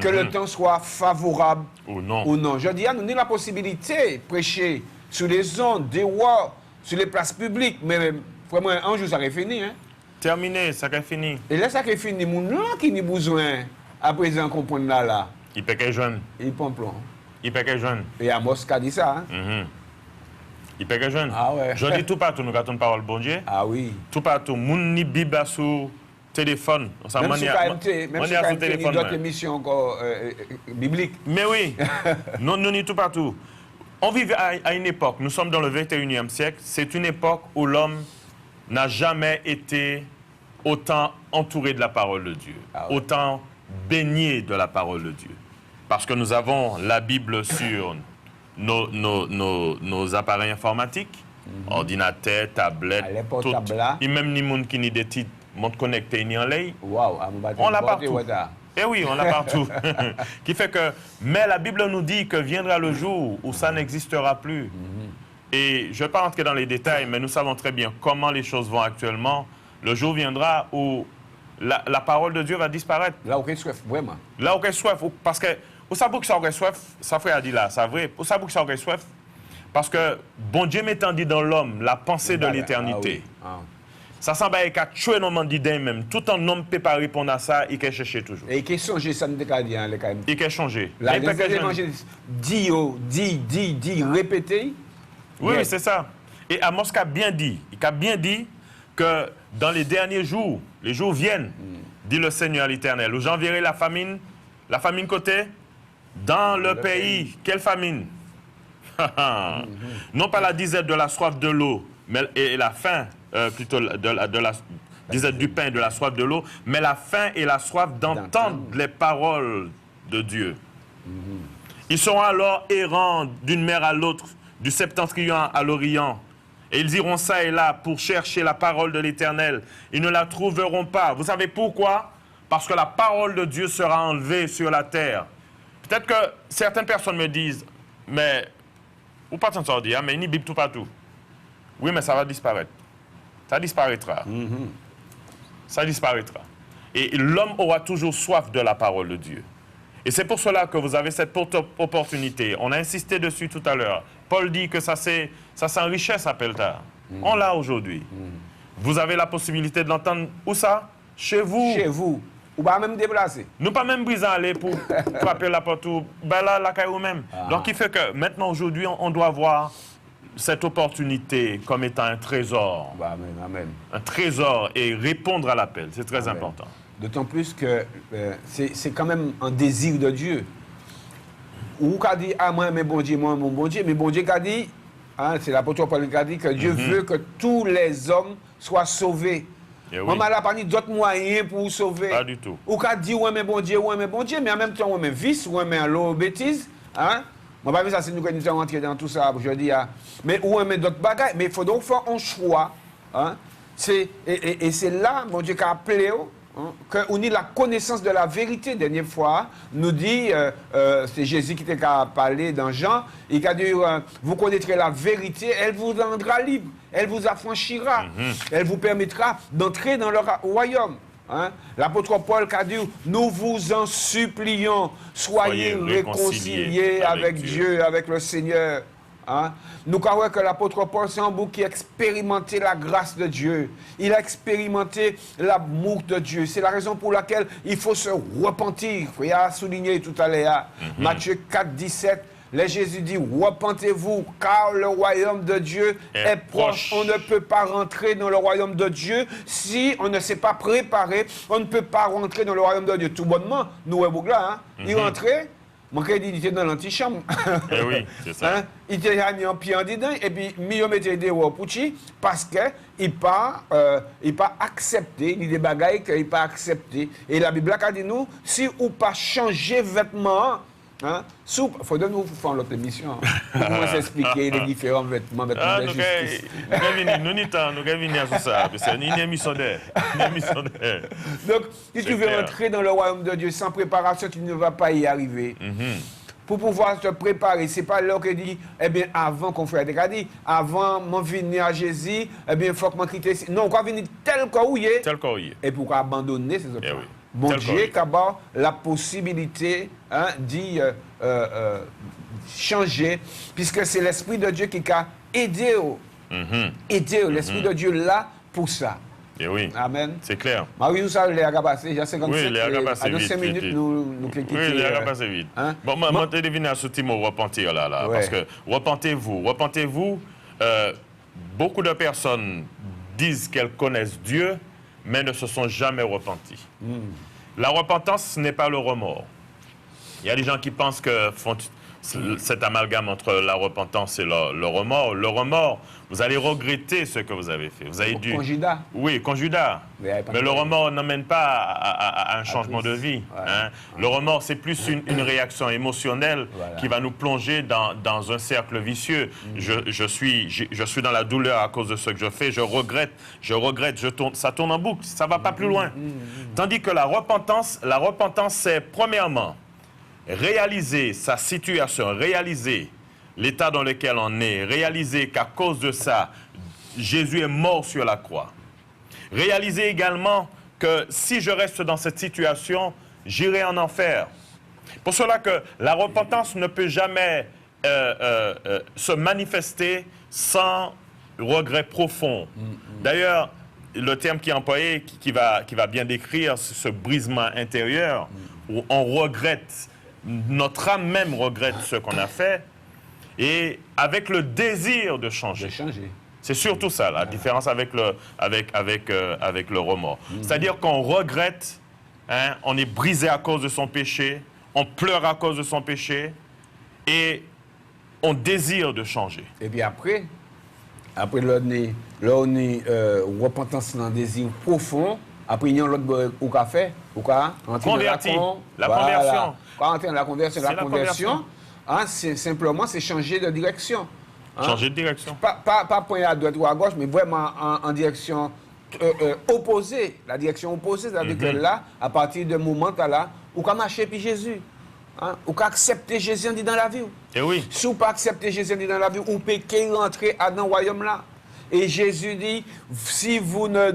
que le temps soit favorable ou non. Je dis, nous avons la possibilité de prêcher sur les ondes, des rois, sur les places publiques, mais vraiment, un jour, ça va fini. Hein? Terminé, ça va fini. Et là, ça va fini, nous là qui a besoin, à présent, comprendre là. Il peut être jeune. Il prend plan. Il peut être jeune. Et Amos a dit ça. Hein? Il peut être jeune. Ah ouais. Je dis tout partout, nous avons une parole bon Dieu. Ah oui. Tout partout. Moun ni Bible sur téléphone. Même sur KMT, même sur KMT, d'autres émissions encore bibliques. Mais oui. Nous ni tout partout. On vit à une époque, nous sommes dans le 21e siècle, c'est une époque où l'homme n'a jamais été autant entouré de la parole de Dieu, autant baigné de la parole de Dieu. Parce que nous avons la Bible sur nos appareils informatiques, ordinateurs, tablettes, tout. Et même ni monde qui ni des titres, montre connecté ni en ligne. On l'a partout. Eh oui, on l'a partout. Qui fait que, mais la Bible nous dit que viendra le jour où ça n'existera plus. Et je ne vais pas rentrer dans les détails, mais nous savons très bien comment les choses vont actuellement. Le jour viendra où la parole de Dieu va disparaître. Là où il soif, vraiment. Là où il soif, parce que, vous savez que ça aurait soif, ça frère a dit là, c'est vrai. Vous savez que ça aurait soif, parce que bon Dieu m'étant dit dans l'homme la pensée de l'éternité. Ça semble qu'à tuer nos mandats même. Tout un homme peut pas répondre à ça, il peut chercher toujours. Et il peut changer, ça ne dit pas dire, quand même. Il peut changer. L'évangéliste dit, répéter. Oui, c'est ça. Et Amos a bien dit, que dans les derniers jours, les jours viennent, dit le Seigneur l'Éternel, où j'enverrai la famine côté, dans le pays. Quelle famine? Non pas la disette de la soif de l'eau, mais et la faim, plutôt de la disette du pain et de la soif de l'eau, mais la faim et la soif d'entendre les paroles de Dieu. Ils seront alors errants d'une mer à l'autre, du septentrion à l'orient. Et ils iront ça et là pour chercher la parole de l'Éternel. Ils ne la trouveront pas. Vous savez pourquoi? Parce que la parole de Dieu sera enlevée sur la terre. Peut-être que certaines personnes me disent, mais, ou pas t'en sortir, mais il n'y a Bible tout partout. Oui, mais ça va disparaître. Ça disparaîtra. Ça disparaîtra. Et l'homme aura toujours soif de la parole de Dieu. Et c'est pour cela que vous avez cette opportunité. On a insisté dessus tout à l'heure. Paul dit que ça s'enrichit, ça s'appelle tard. On l'a aujourd'hui. Vous avez la possibilité de l'entendre. Où ça? Chez vous. Chez vous. Ou pas même déplacer. Nous pas même briser aller pour frapper la porte ou ben là, la caille ou même. Donc, il fait que maintenant, aujourd'hui, on doit voir cette opportunité comme étant un trésor. Amen. Un trésor et répondre à l'appel. C'est très important. D'autant plus que c'est quand même un désir de Dieu. Ou qu'a dit, ah moi, mais bon Dieu, moi, mon bon Dieu, mais bon Dieu qu'a dit, hein, c'est l'apôtre Paul qui a dit que Dieu veut que tous les hommes soient sauvés. Moi, je n'ai pas dit d'autres moyens pour vous sauver. Pas du tout. Ou qu'a dit, ouais, mais bon Dieu, mais en même temps, ouais, mais vice, ouais, mais l'eau bêtise. Hein? Moi, pas ça, c'est nous qui nous sommes rentrés dans tout ça, je dis, hein. Mais ouais, mais d'autres bagages. Mais il faut donc faire un choix. Hein? Et c'est là, mon Dieu, qu'a appelé. Qu'on ait la connaissance de la vérité. Dernière fois, nous dit, c'est Jésus qui t'a parlé dans Jean, il a dit, vous connaîtrez la vérité, elle vous rendra libre, elle vous affranchira, elle vous permettra d'entrer dans le royaume. Hein? L'apôtre Paul a dit, nous vous en supplions, soyez réconciliés avec Dieu, avec le Seigneur. Hein? Nous croyons que l'apôtre Paul, c'est un bouc qui a expérimenté la grâce de Dieu. Il a expérimenté l'amour de Dieu. C'est la raison pour laquelle il faut se repentir. Il a souligné tout à l'heure. Matthieu 4, 17. Là, Jésus dit, repentez-vous, car le royaume de Dieu est proche. On ne peut pas rentrer dans le royaume de Dieu si on ne s'est pas préparé. On ne peut pas rentrer dans le royaume de Dieu. Tout bonnement, nous, là, hein? Il rentrait. mon crédit il était dans l'antichambre. Eh oui, c'est ça. Hein? Il était mis en pied en dedans, et puis, il mettait des rois pour chi, parce qu'il pas accepté, il y a des bagailles qu'il pas accepté. Et la Bible a dit nous, si ou pas changer vêtements, hein, il faut nous faire l'autre émission. Pour nous expliquer les différents vêtements de justice. Nous allons venir sur ça, parce que c'est une émission d'air. Donc, si tu veux entrer dans le royaume de Dieu sans préparation, tu ne vas pas y arriver. Pour pouvoir te préparer, ce n'est pas là que dit, eh bien, avant qu'on fasse dit, avant de venir à Jésus, eh bien, il faut que je quitte. Non, on va venir tel qu'on est. Tel qu'on est. Et pour abandonner ces options. Oui. Bon Dieu, qui a la possibilité d'y changer, puisque c'est l'Esprit de Dieu qui a aidé. L'Esprit de Dieu là pour ça. Et oui. Amen. C'est clair. Marie, nous savons les passé, il y a 57 oui, les à 5 minutes, nous quittons. Oui, les passé vite. Hein? Bon, moi, je devine à ce petit mot repentir là. Ouais. Parce que repentez-vous. Beaucoup de personnes disent qu'elles connaissent Dieu, mais ne se sont jamais repenties. La repentance, ce n'est pas le remords. Il y a des gens qui pensent que font cet amalgame entre la repentance et le remords. Le remords, vous allez regretter ce que vous avez fait. Vous avez dû... Conjudat. Oui, conjudat. Mais le remords n'emmène pas à un changement de vie. Voilà. Hein. Le remords, c'est plus une réaction émotionnelle qui va nous plonger dans un cercle vicieux. Je suis dans la douleur à cause de ce que je fais. Je regrette, ça tourne en boucle. Ça ne va pas plus loin. Tandis que la repentance, c'est premièrement réaliser sa situation, réaliser l'état dans lequel on est, réaliser qu'à cause de ça, Jésus est mort sur la croix. Réaliser également que si je reste dans cette situation, j'irai en enfer. Pour cela que la repentance ne peut jamais se manifester sans regret profond. D'ailleurs, le terme qui est employé, qui va bien décrire ce brisement intérieur, où on regrette, notre âme même regrette ce qu'on a fait, et avec le désir de changer. C'est surtout ça, la différence avec le remords. C'est-à-dire qu'on regrette, hein, on est brisé à cause de son péché, on pleure à cause de son péché, et on désire de changer. Et puis après repentance dans un désir profond, après il y a l'autre ou qu'a fait, ou qu'a converti, la conversion. Quand on la conversion, la conversion, hein, c'est simplement changer de direction. Hein? Changer de direction. Pas pointer à droite ou à gauche, mais vraiment en direction opposée. La direction opposée, c'est-à-dire que là, à partir de moment là, ou qu'à marcher puis Jésus. Hein? Ou qu'à accepter Jésus dans la vie. Et oui. Si vous pas accepter Jésus dans la vie, ou peut rentrer dans le royaume là. Et Jésus dit, si vous ne...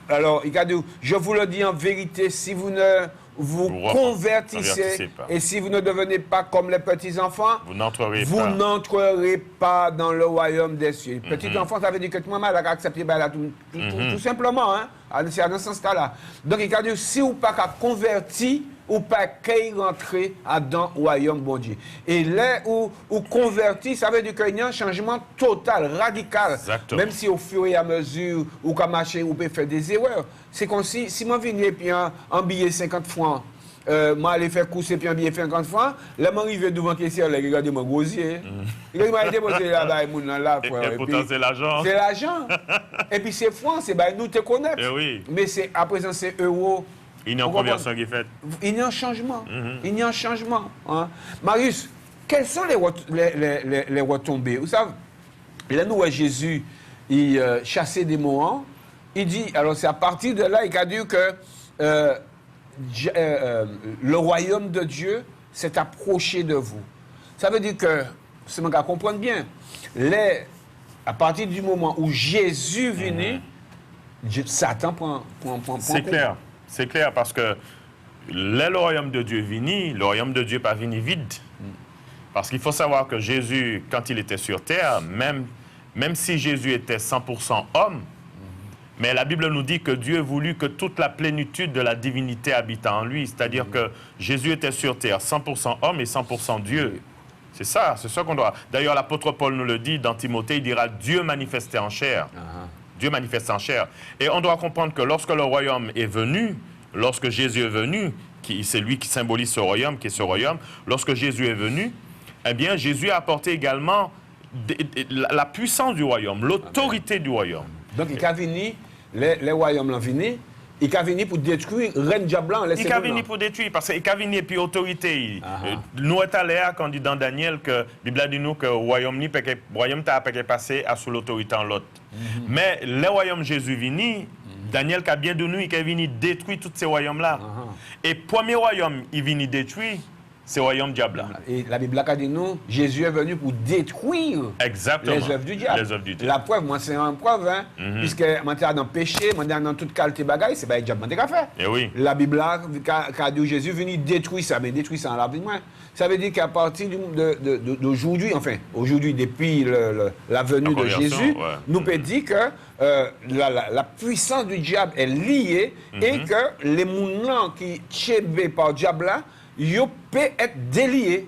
Alors, il a dit, je vous le dis en vérité, si vous ne vous convertissez et si vous ne devenez pas comme les petits-enfants, vous n'entrerez pas dans le royaume des cieux. Petits-enfants, ça veut dire que tout le monde a accepté tout simplement. Hein? C'est dans ce sens-là. Donc, il a dit, si vous n'avez pas converti, ou pas qu'à rentrer dans le royaume bon Dieu. Et là où converti, ça veut dire qu'il y a un changement total, radical. Exactement. Même si au fur et à mesure, ou qu'à marcher, ou peut faire des erreurs. C'est comme si moi viens et puis un billet 50 francs, moi aller faire course et puis un billet 50 francs, là moi arrive devant le caissier, là regardez mon gosier. Il m'a déposé là-bas et pourtant c'est l'argent. C'est l'argent. Et puis c'est francs, c'est nous te connaissons. Oui. Mais c'est à présent c'est euros. Il y a une conversion qui est faite. Il y a un changement. Il y a un changement. Hein. Marius, quelles sont les retombées? Vous savez, là, nous, Jésus, il chassait des mots. Il dit, alors c'est à partir de là, il a dit que le royaume de Dieu s'est approché de vous. Ça veut dire que, c'est mon gars, comprendre bien, à partir du moment où Jésus venait, Satan prend c'est clair. C'est clair parce que le royaume de Dieu vini, le royaume de Dieu pas vini vide. Parce qu'il faut savoir que Jésus, quand il était sur terre, même si Jésus était 100% homme, mais la Bible nous dit que Dieu voulut que toute la plénitude de la divinité habite en lui. C'est-à-dire que Jésus était sur terre, 100% homme et 100% Dieu. C'est ça qu'on doit... D'ailleurs, l'apôtre Paul nous le dit dans Timothée, il dira « Dieu manifesté en chair ». Dieu manifesté en chair. Et on doit comprendre que lorsque le royaume est venu, lorsque Jésus est venu, c'est lui qui symbolise ce royaume, qui est ce royaume. Lorsque Jésus est venu, eh bien, Jésus a apporté également la puissance du royaume, l'autorité du royaume. Donc, il a venu, les royaumes l'ont venu, il a venu pour détruire Reine Diablan. Il a venu pour détruire, parce qu'il a venu et puis autorité. Nous sommes allés quand on dit dans Daniel que la Bible a dit nous que le royaume t'a passé à sous l'autorité en l'autre. Mais le royaume Jésus venu, Daniel qui a bien de nous, il est venu détruire tous ces royaumes-là. Et le premier royaume, il vient détruire, c'est le royaume diable. Et la Bible a dit nous, Jésus est venu pour détruire les œuvres du diable. La preuve, moi c'est une preuve, hein, puisque moi je suis dans le péché, moi je suis dans toute qualité de bagaille, c'est pas le diable qui a fait. Et oui. La Bible a dit Jésus est venu détruire ça, mais détruire ça en la Bible. Ça veut dire qu'à partir d'aujourd'hui, enfin, aujourd'hui, depuis la venue de Jésus, nous peut dire que la puissance du diable est liée et que les mouvements qui sont par le diable là, ils peuvent être déliés.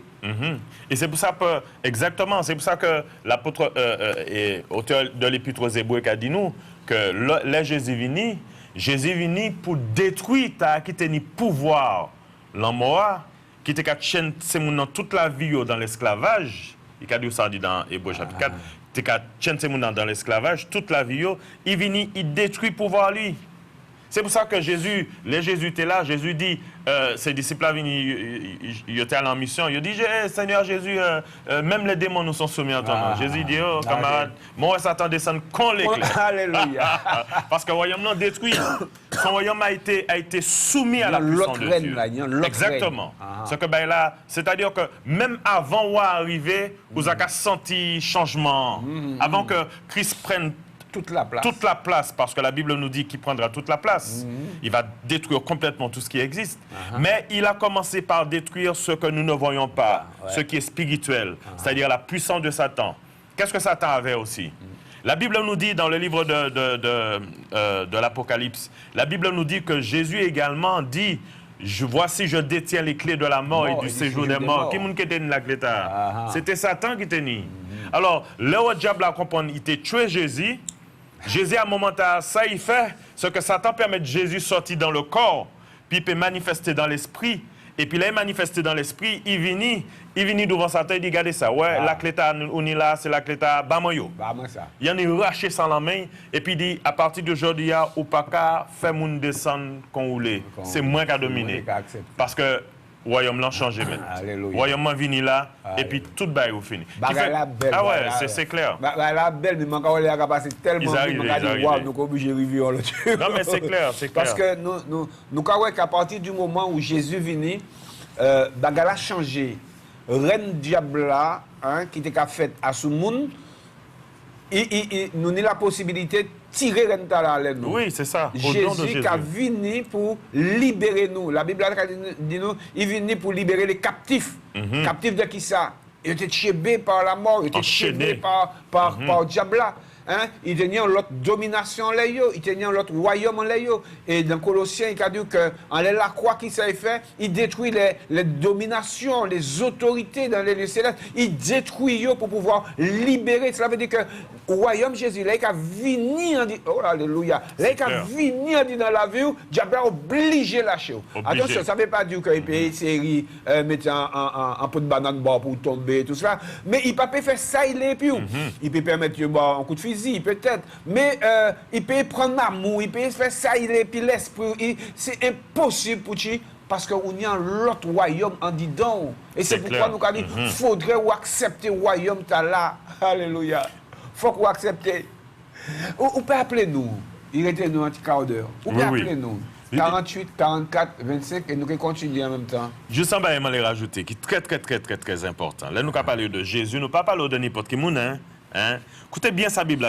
Et c'est pour ça que, exactement, c'est pour ça que l'apôtre et auteur de l'Épître aux Hébreux a dit nous que là Jésus venu pour détruire qui tenait pouvoir l'amour, qui était chaîne toute la vie dans l'esclavage. Il a dit ça dans Hébreux chapitre 4. Il a chaîne dans l'esclavage toute la vie. Il vient, il détruit pouvoir lui. C'est pour ça que Jésus était là, Jésus dit, ses disciples ils étaient en mission, il dit, Seigneur Jésus, même les démons nous sont soumis à ton nom. Jésus dit, oh camarade, moi Satan descend con l'éclair. Alléluia. Parce que le royaume non détruit, son royaume a été soumis à la puissance de Dieu. Exactement. C'est-à-dire que même avant ou arriver, vous avez senti changement, avant que Christ prenne toute la place, parce que la Bible nous dit qu'il prendra toute la place. Il va détruire complètement tout ce qui existe. Mais il a commencé par détruire ce que nous ne voyons pas, ce qui est spirituel, c'est-à-dire la puissance de Satan. Qu'est-ce que Satan avait aussi? La Bible nous dit dans le livre de l'Apocalypse, la Bible nous dit que Jésus également dit, voici je détiens les clés de la mort et du séjour des morts. Qui est dans la clé? C'était Satan qui tenait. Alors, le diable a compris, il était tué Jésus. Jésus, à un moment, ça, il fait ce que Satan permet de Jésus sortir dans le corps, puis il peut manifester dans l'esprit. Et puis là, il manifesté dans l'esprit, il vient devant Satan, il dit, regardez ça, la clé on est là, c'est la clé Bamoyo. Il en a raché sans la main, et puis il dit, à partir d'aujourd'hui, il n'y a pas faire mon descendre qu'on roule. C'est moi qui a dominé. Parce que le royaume l'a changé maintenant. Le royaume est venu là, et puis tout le bail est fini. Ah ouais, c'est clair. La belle, mais il a passé tellement vite, nous sommes obligés de revivre le truc. Non, mais c'est clair, c'est clair. Parce que nous croyons qu'à partir du moment où Jésus est venu, Bagala a changé. Reine Diabla, qui était faite à ce monde, nous avons la possibilité de tirer Reine Diabla. Oui, c'est ça. Jésus qui a venu pour libérer nous. La Bible dit nous, il est venu pour libérer les captifs. Captifs de qui ça? Ils étaient chébés par la mort, ils étaient chébés par Diabla. Il tenait l'autre domination, il tenait l'autre royaume. Et dans Colossiens, il a dit qu'en la croix qui s'est fait, il détruit les dominations, les autorités dans les lieux célestes. Il détruit pour pouvoir libérer. Cela veut dire que le royaume Jésus, là, il a venu, oh alléluia, là, il a venu dans la vie, Diable a obligé de lâcher. Attention, ça ne veut pas dire qu'il peut essayer de mettre un pot de banane pour tomber, tout ça. Mais il ne peut pas faire ça, il est plus. Il peut permettre un coup de fusil. Peut-être, mais il peut prendre l'amour, il peut faire ça, il est puis l'esprit. C'est impossible pour lui parce qu'on y a l'autre royaume en dedans. Et c'est pourquoi nous avons dit qu'il faudrait accepter le royaume là. Alléluia. Il faut qu'on accepte. Ou peut appeler nous. Il était nous un petit quart d'heure. Ou peut appeler nous. 48, 44, 25 et nous continuons en même temps. Juste en bas, je vais rajouter qui est très important. Là, nous avons parlé de Jésus, nous ne parlons pas de n'importe qui. Écoutez bien sa Bible,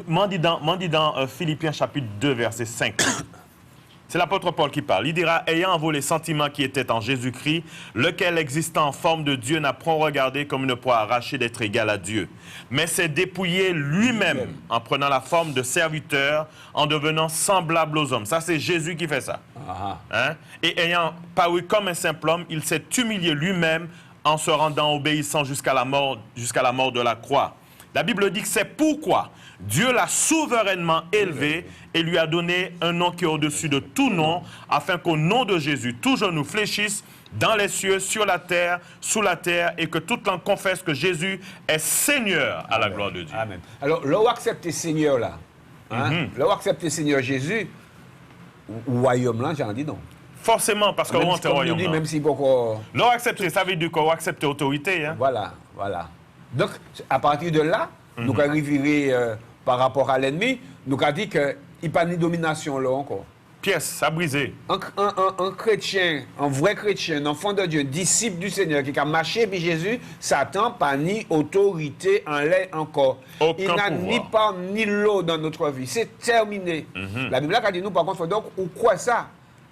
m'en dit dans Philippiens chapitre 2, verset 5. C'est l'apôtre Paul qui parle. Il dira, ayant envoyé les sentiments qui étaient en Jésus-Christ, lequel existant en forme de Dieu n'a point regardé comme une proie arrachée d'être égal à Dieu, mais s'est dépouillé lui-même en prenant la forme de serviteur, en devenant semblable aux hommes. Ça, c'est Jésus qui fait ça. Et ayant paru comme un simple homme, il s'est humilié lui-même en se rendant obéissant jusqu'à la mort de la croix. La Bible dit que c'est pourquoi Dieu l'a souverainement élevé et lui a donné un nom qui est au-dessus de tout nom, afin qu'au nom de Jésus, tout genou fléchisse dans les cieux, sur la terre, sous la terre, et que toute langue confesse que Jésus est Seigneur à la gloire de Dieu. Amen. Alors, là où accepter Seigneur là, là où accepter Seigneur Jésus, au royaume là, j'en dis non. Forcément, parce qu'on rentre au royaume. Même si beaucoup. Là, accepter, ça veut dire qu'on accepte l'autorité. Hein? Voilà. Donc, à partir de là, nous arriverons par rapport à l'ennemi, nous avons dit qu'il n'y a pas de domination là encore. Pièce, ça a brisé. Un chrétien, un vrai chrétien, un enfant de Dieu, disciple du Seigneur, qui a marché avec Jésus, Satan pas ni autorité en l'air encore. Aucun Il n'a ni part ni l'eau dans notre vie. C'est terminé. La Bible a dit nous, par contre, donc, ou quoi ça?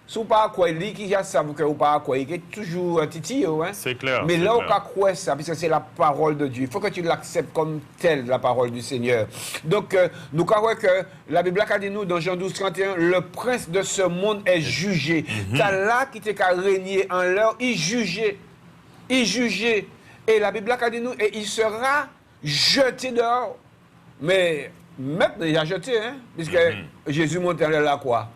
Si vous ne savez pas quoi il dit, qui a ça, vous ne pas quoi il est toujours titillé. Hein? C'est clair. Mais là, on a quoi ça, parce que c'est la parole de Dieu. Il faut que tu l'acceptes comme telle, la parole du Seigneur. Donc, nous croyons que la Bible a dit nous, dans Jean 12, 31, le prince de ce monde est jugé. T'as là qui t'est qu'à régner en l'heure, il jugeait. Il jugeait. Et la Bible a dit nous, et il sera jeté dehors. Mais maintenant, il a jeté, hein, puisque Jésus monte à la croix.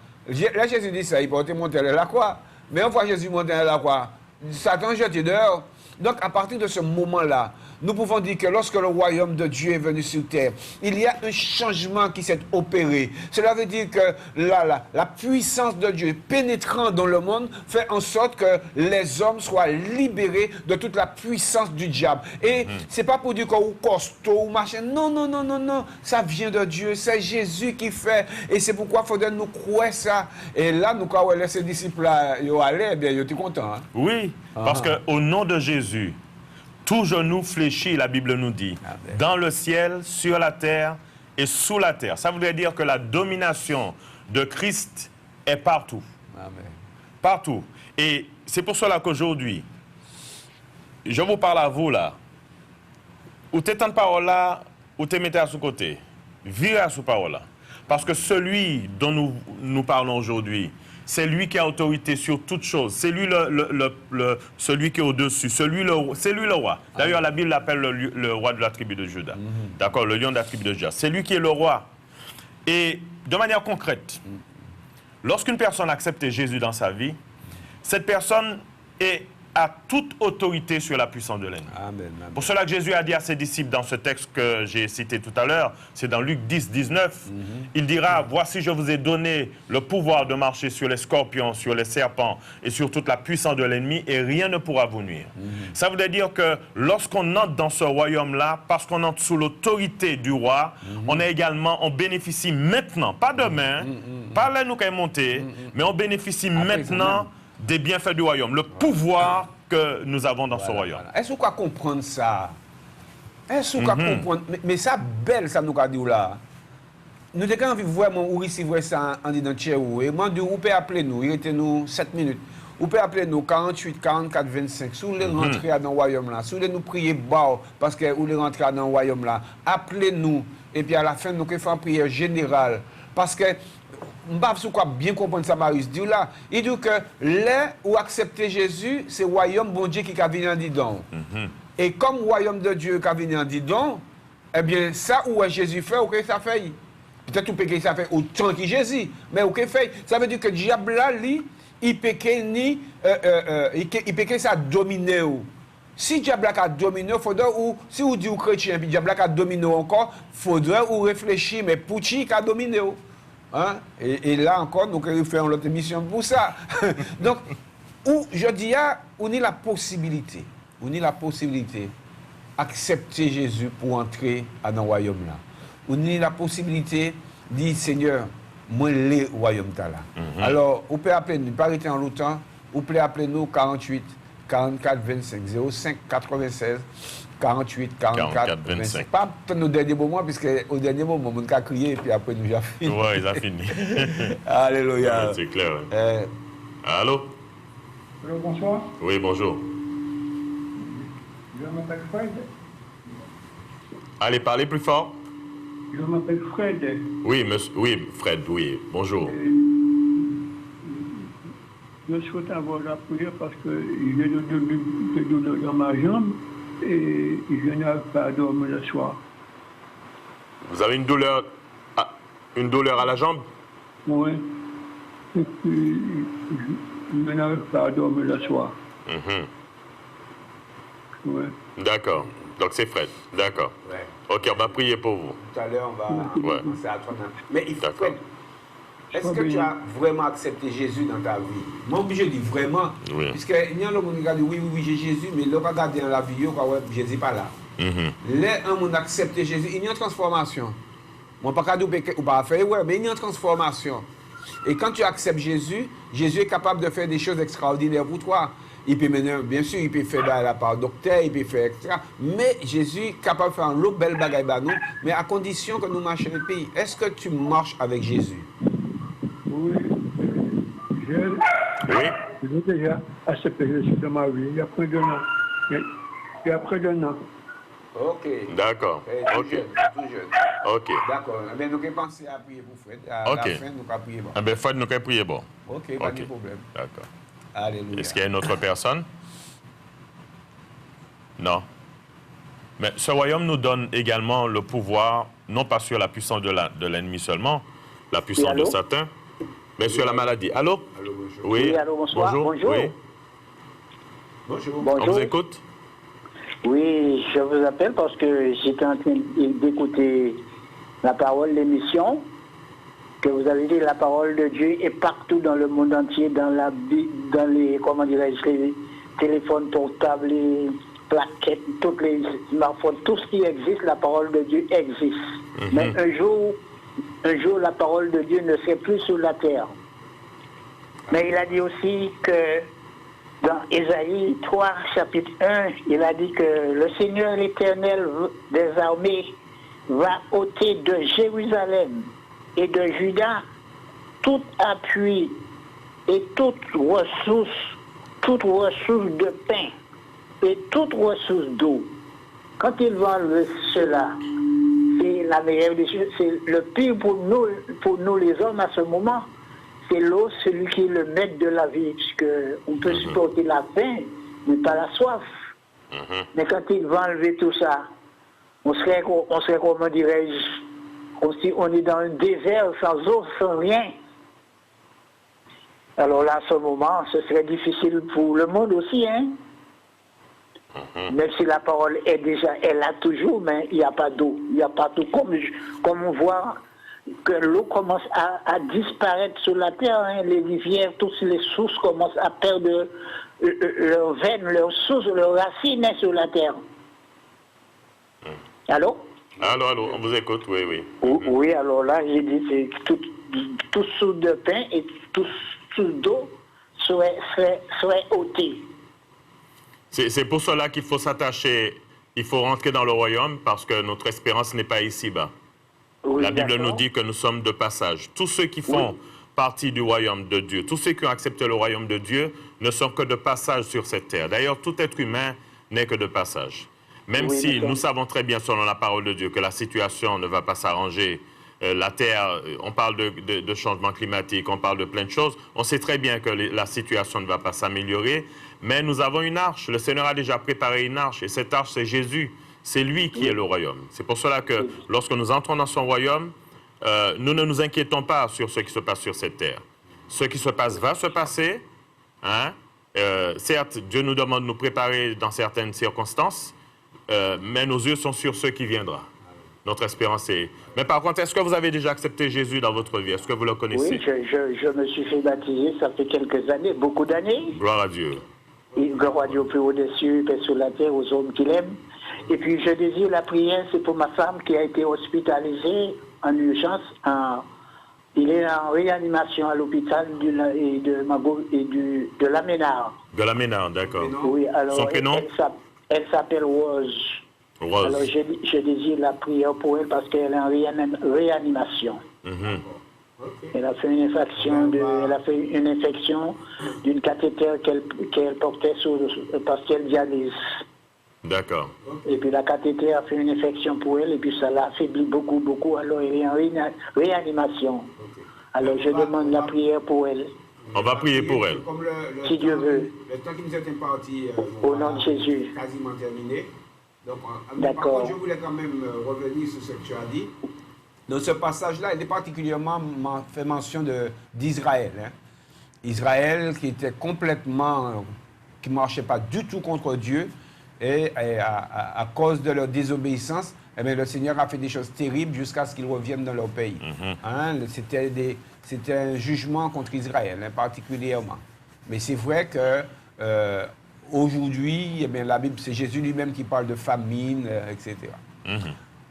Là, Jésus dit ça, il portait monter à la croix. Mais une fois Jésus monte à la croix, Satan jeté dehors. Donc, à partir de ce moment-là, nous pouvons dire que lorsque le royaume de Dieu est venu sur terre, il y a un changement qui s'est opéré. Cela veut dire que la puissance de Dieu pénétrant dans le monde fait en sorte que les hommes soient libérés de toute la puissance du diable. Et c'est pas pour dire qu'on est costaud ou machin. Non. Ça vient de Dieu. C'est Jésus qui fait. Et c'est pourquoi il faudrait nous croire ça. Et là, nous croyons que ces disciples-là, ils allaient, bien, ils étaient contents. Hein? Oui, parce qu'au nom de Jésus, tout genou fléchit, la Bible nous dit, dans le ciel, sur la terre et sous la terre. Ça voudrait dire que la domination de Christ est partout. Amen. Partout. Et c'est pour cela qu'aujourd'hui, je vous parle à vous là, ou tu de parole là, ou tu mettez à ce côté. Virez à ce parole là. Parce que celui dont nous parlons aujourd'hui, c'est lui qui a autorité sur toute chose. C'est lui celui qui est au-dessus. C'est lui le roi. D'ailleurs, la Bible l'appelle le roi de la tribu de Juda. D'accord, le lion de la tribu de Juda. C'est lui qui est le roi. Et de manière concrète, lorsqu'une personne accepte Jésus dans sa vie, cette personne a toute autorité sur la puissance de l'ennemi. Pour cela que Jésus a dit à ses disciples dans ce texte que j'ai cité tout à l'heure, c'est dans Luc 10, 19, il dira, voici je vous ai donné le pouvoir de marcher sur les scorpions, sur les serpents et sur toute la puissance de l'ennemi et rien ne pourra vous nuire. Ça veut dire que lorsqu'on entre dans ce royaume-là, parce qu'on entre sous l'autorité du roi, on bénéficie maintenant, pas demain, pas là nous qui est monté, mais on bénéficie maintenant des bienfaits du royaume, le pouvoir que nous avons dans ce royaume. Est-ce qu'on peut comprendre ça? Est-ce qu'on peut comprendre? Mais ça, belle, ça nous a dit là. Nous avons envie vraiment de recevoir ça en identité. Et moi, vous pouvez appeler nous, il était nous 7 minutes. Vous pouvez appeler nous 48, 44, 25. Si vous voulez rentrer dans le royaume là, si vous voulez nous prier bas, parce que vous voulez rentrer dans le royaume là, appelez-nous. Et puis à la fin, nous faisons une prière générale. Parce que je ne sais pas bien comprendre ça, Marius. Il dit que là où accepter Jésus, c'est le royaume bon Dieu qui a venu en didon. Et comme le royaume de Dieu qui a venu en didon, eh bien, ça où Jésus fait, ok, ça fait. Peut-être tout péché, ça fait autant que Jésus. Mais ok, fait. Ça veut dire que le diable là, il péché ni, il péché ça dominer. Si le diable a dominé, il faudrait, ou si vous dites aux chrétiens, puis le diable a dominé encore, il faudrait réfléchir, mais pour qui a dominé. Hein? Et là encore, nous allons faire une autre émission pour ça. Donc, je dis, on a la possibilité d'accepter Jésus pour entrer dans le royaume là. On a la possibilité de dire, Seigneur, moi, le royaume là. Alors, vous pouvez appeler nous, pas arrêter en longtemps, vous pouvez appeler nous 48, 44, 25, 05, 96. 48, 44, 25. Pas au dernier moment, puisque au dernier moment, on a crié et puis après, nous avons fini. Oui, ils ont fini. Alléluia. C'est clair. Allô? Allô, bonsoir. Oui, bonjour. Je m'appelle Fred. Allez, parlez plus fort. Je m'appelle Fred. Oui, oui, Fred, oui. Bonjour. Je souhaite avoir la prière parce que j'ai de douleur dans ma jambe et je n'arrive pas à dormir le soir. Vous avez une douleur à la jambe? Oui. Et puis, je n'arrive pas à dormir le soir. Oui. D'accord. Donc c'est Fred. D'accord. Ouais. Ok, on va prier pour vous. Tout à l'heure, on va commencer à toi. Mais il faut, Fred, est-ce que tu as vraiment accepté Jésus dans ta vie? Moi, je dis vraiment. Oui. Puisque il y a des gens qui disent oui, j'ai Jésus, mais là, regarder dans la vie, Jésus n'est pas là. Là, on a accepté Jésus, il y a une transformation. Moi, pas dire ou pas faire, ouais, mais il y a une transformation. Et quand tu acceptes Jésus, Jésus est capable de faire des choses extraordinaires pour toi. Il peut mener, bien sûr, il peut faire la part docteur, il peut faire etc. Mais Jésus est capable de faire un lot belle bagaille à nous, mais à condition que nous marchions dans le pays. Est-ce que tu marches avec Jésus? Oui. J'ai déjà accepté Jésus dans ma vie. Il y a près d'un an. Il y a près d'un an. Ok. D'accord. Tout jeune. Ok. D'accord. Eh nous avons pensé à prier pour Fred. À la fin, nous avons prié bon. Eh bien, Fred, nous avons prié bon. Ok, pas de problème. D'accord. Alléluia. Est-ce qu'il y a une autre personne? Non. Mais ce royaume nous donne également le pouvoir, non pas sur la puissance de l'ennemi seulement, la puissance de Satan, mais sur la maladie. Allô? Allô, bonjour. Oui, allô, bonsoir. Bonjour. Oui. Bonjour. On vous écoute? Oui, je vous appelle parce que j'étais en train d'écouter la parole, l'émission, que vous avez dit, la parole de Dieu est partout dans le monde entier, dans les, comment dirais-je, les téléphones portables, les plaquettes, toutes les smartphones, tout ce qui existe, la parole de Dieu existe. Mais un jour, la parole de Dieu ne serait plus sur la terre. Mais il a dit aussi que dans Ésaïe 3, chapitre 1, il a dit que le Seigneur l'Éternel des armées va ôter de Jérusalem et de Juda tout appui et toute ressource de pain et toute ressource d'eau. Quand il va enlever cela, c'est la meilleure des choses, c'est le pire pour nous les hommes à ce moment. C'est l'eau, celui qui est le maître de la vie, puisqu'on peut supporter la faim, mais pas la soif. Mais quand il va enlever tout ça, on serait comment dirais-je, comme si on est dans un désert sans eau, sans rien. Alors là, à ce moment, ce serait difficile pour le monde aussi, hein. Même si la parole est déjà, elle a toujours, mais il n'y a pas d'eau, il n'y a pas d'eau. Comme on voit que l'eau commence à disparaître sur la terre, hein, les rivières, toutes les sources commencent à perdre leurs veines, leurs sources, leurs racines sur la terre. Allô? Allô, on vous écoute, oui. Oui, alors là, j'ai dit, c'est tout sous de pain et tout sous d'eau serait ôté. C'est pour cela qu'il faut s'attacher, il faut rentrer dans le royaume parce que notre espérance n'est pas ici-bas. Oui, la Bible nous dit que nous sommes de passage. Tous ceux qui font partie du royaume de Dieu, tous ceux qui ont accepté le royaume de Dieu ne sont que de passage sur cette terre. D'ailleurs, tout être humain n'est que de passage. Même si nous savons très bien, selon la parole de Dieu, que la situation ne va pas s'arranger, la terre, on parle de changement climatique, on parle de plein de choses, on sait très bien que la situation ne va pas s'améliorer, mais nous avons une arche. Le Seigneur a déjà préparé une arche, et cette arche, c'est Jésus. C'est lui qui est le royaume. C'est pour cela que lorsque nous entrons dans son royaume, nous ne nous inquiétons pas sur ce qui se passe sur cette terre. Ce qui se passe va se passer. Hein? Certes, Dieu nous demande de nous préparer dans certaines circonstances, mais nos yeux sont sur ce qui viendra. Notre espérance est... Mais par contre, est-ce que vous avez déjà accepté Jésus dans votre vie? Est-ce que vous le connaissez? Oui, je me suis fait baptiser, ça fait quelques années, beaucoup d'années. Gloire à Dieu. Et gloire à Dieu plus haut des cieux, paix sur la terre, aux hommes qui l'aiment. Et puis je désire la prière, c'est pour ma femme qui a été hospitalisée en urgence. Il est en réanimation à l'hôpital de Laménard. De Laménard, d'accord. Oui, alors son prénom? Elle s'appelle Rose. Rose. Alors je désire la prière pour elle parce qu'elle est en réanimation. Elle a fait une infection d'une cathéter qu'elle portait parce qu'elle dialyse. D'accord. Et puis la cathéter a fait une infection pour elle et puis ça l'a affaibli beaucoup. Alors elle est en réanimation. Alors je demande la prière pour elle. On va prier pour elle. Si Dieu veut. Le temps qui nous est imparti, au nom de Jésus. Quasiment terminé. Donc, d'accord. par contre, je voulais quand même revenir sur ce que tu as dit. Dans ce passage-là, il est particulièrement fait mention d'Israël. Hein. Israël qui était complètement, qui ne marchait pas du tout contre Dieu, et à cause de leur désobéissance, eh bien, le Seigneur a fait des choses terribles jusqu'à ce qu'ils reviennent dans leur pays. Hein, c'était un jugement contre Israël, hein, particulièrement. Mais c'est vrai que aujourd'hui, eh bien, la Bible, c'est Jésus lui-même qui parle de famine, etc.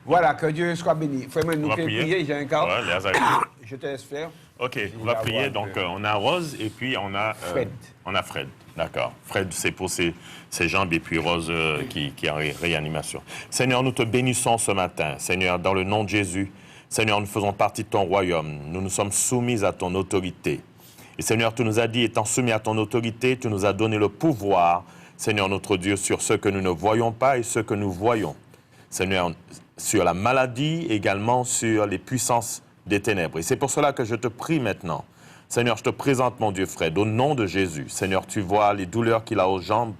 Voilà, que Dieu soit béni. Frère, nous pouvons prier, j'ai un cas. Ouais, je te laisse faire. OK, on va prier. Donc, on a Rose et puis on a Fred. On a Fred, d'accord. Fred, c'est pour ses jambes et puis Rose qui est en réanimation. Seigneur, nous te bénissons ce matin. Seigneur, dans le nom de Jésus, Seigneur, nous faisons partie de ton royaume. Nous nous sommes soumis à ton autorité. Et Seigneur, tu nous as dit, étant soumis à ton autorité, tu nous as donné le pouvoir, Seigneur notre Dieu, sur ce que nous ne voyons pas et ce que nous voyons. Seigneur, sur la maladie, également sur les puissances des ténèbres. Et c'est pour cela que je te prie maintenant. Seigneur, je te présente mon Dieu Fred, au nom de Jésus. Seigneur, tu vois les douleurs qu'il a aux jambes.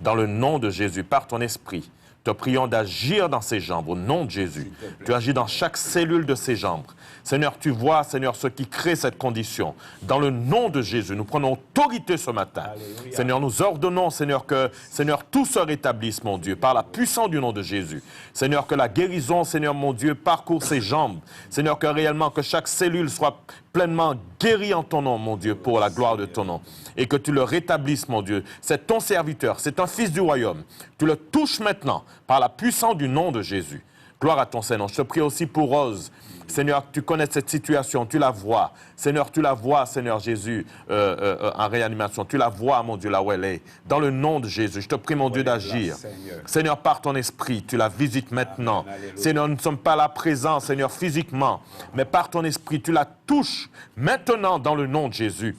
Dans le nom de Jésus, par ton esprit, te prions d'agir dans ses jambes, au nom de Jésus. Tu agis dans chaque cellule de ses jambes. Seigneur, tu vois, Seigneur, ce qui crée cette condition. Dans le nom de Jésus, nous prenons autorité ce matin. Alléluia. Seigneur, nous ordonnons, Seigneur, que, Seigneur, tout se rétablisse, mon Dieu, par la puissance du nom de Jésus. Seigneur, que la guérison, Seigneur, mon Dieu, parcourt ses jambes. Seigneur, que réellement, que chaque cellule soit pleinement guérie en ton nom, mon Dieu, pour la gloire de ton nom. Et que tu le rétablisses, mon Dieu. C'est ton serviteur, c'est un fils du royaume. Tu le touches maintenant par la puissance du nom de Jésus. Gloire à ton Seigneur. Je te prie aussi pour Rose. Seigneur, tu connais cette situation, tu la vois. Seigneur, tu la vois, Seigneur Jésus, en réanimation. Tu la vois, mon Dieu, là où elle est. Dans le nom de Jésus, je te prie, mon Dieu, d'agir. Seigneur, par ton esprit, tu la visites maintenant. Amen, Seigneur, nous ne sommes pas là présents, Seigneur, physiquement, mais par ton esprit, tu la touches maintenant dans le nom de Jésus,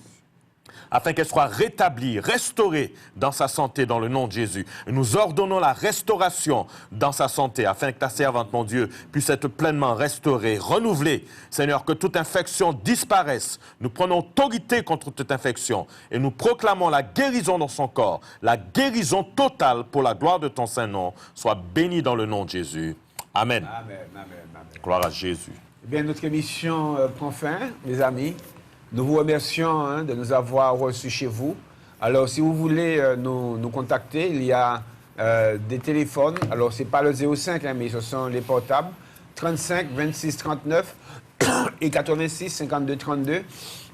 afin qu'elle soit rétablie, restaurée dans sa santé, dans le nom de Jésus. Nous ordonnons la restauration dans sa santé, afin que ta servante, mon Dieu, puisse être pleinement restaurée, renouvelée. Seigneur, que toute infection disparaisse. Nous prenons autorité contre toute infection et nous proclamons la guérison dans son corps, la guérison totale pour la gloire de ton Saint-Nom. Sois béni dans le nom de Jésus. Amen. Amen, amen, amen. Gloire à Jésus. Eh bien, notre émission prend fin, mes amis. Nous vous remercions de nous avoir reçus chez vous. Alors, si vous voulez nous contacter, il y a des téléphones. Alors, ce n'est pas le 05, mais ce sont les portables. 35 26 39 et 86 52 32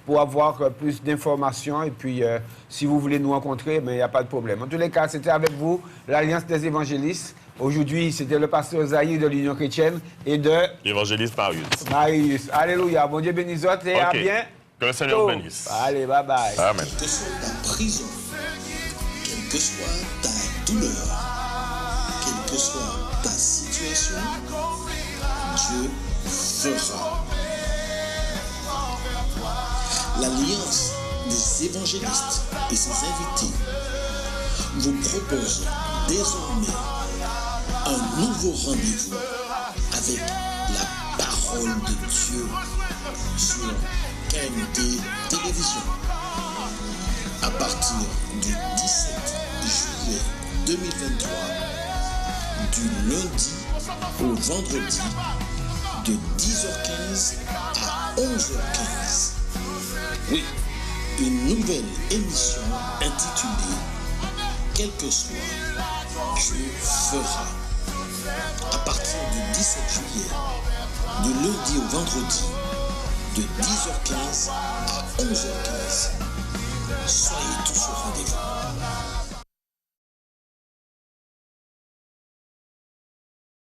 pour avoir plus d'informations. Et puis, si vous voulez nous rencontrer, il n'y a pas de problème. En tous les cas, c'était avec vous l'Alliance des évangélistes. Aujourd'hui, c'était le pasteur Zahir de l'Union chrétienne et de... L'évangéliste Marius. Marius. Alléluia. Bon Dieu bénisse autres et à bien. Que le Seigneur bénisse. Allez, bye bye. Amen. Quelle que soit ta prison, quelle que soit ta douleur, quelle que soit ta situation, Dieu fera. L'Alliance des évangélistes et ses invités vous propose désormais un nouveau rendez-vous avec la parole de Dieu sur KMD Télévision. À partir du 17 juillet 2023, du lundi au vendredi, de 10h15 à 11h15. Oui, une nouvelle émission intitulée « Quel que soit, Dieu fera ». À partir du 17 juillet, de lundi au vendredi, de 10h15 à 11h15. Soyez tous au rendez-vous.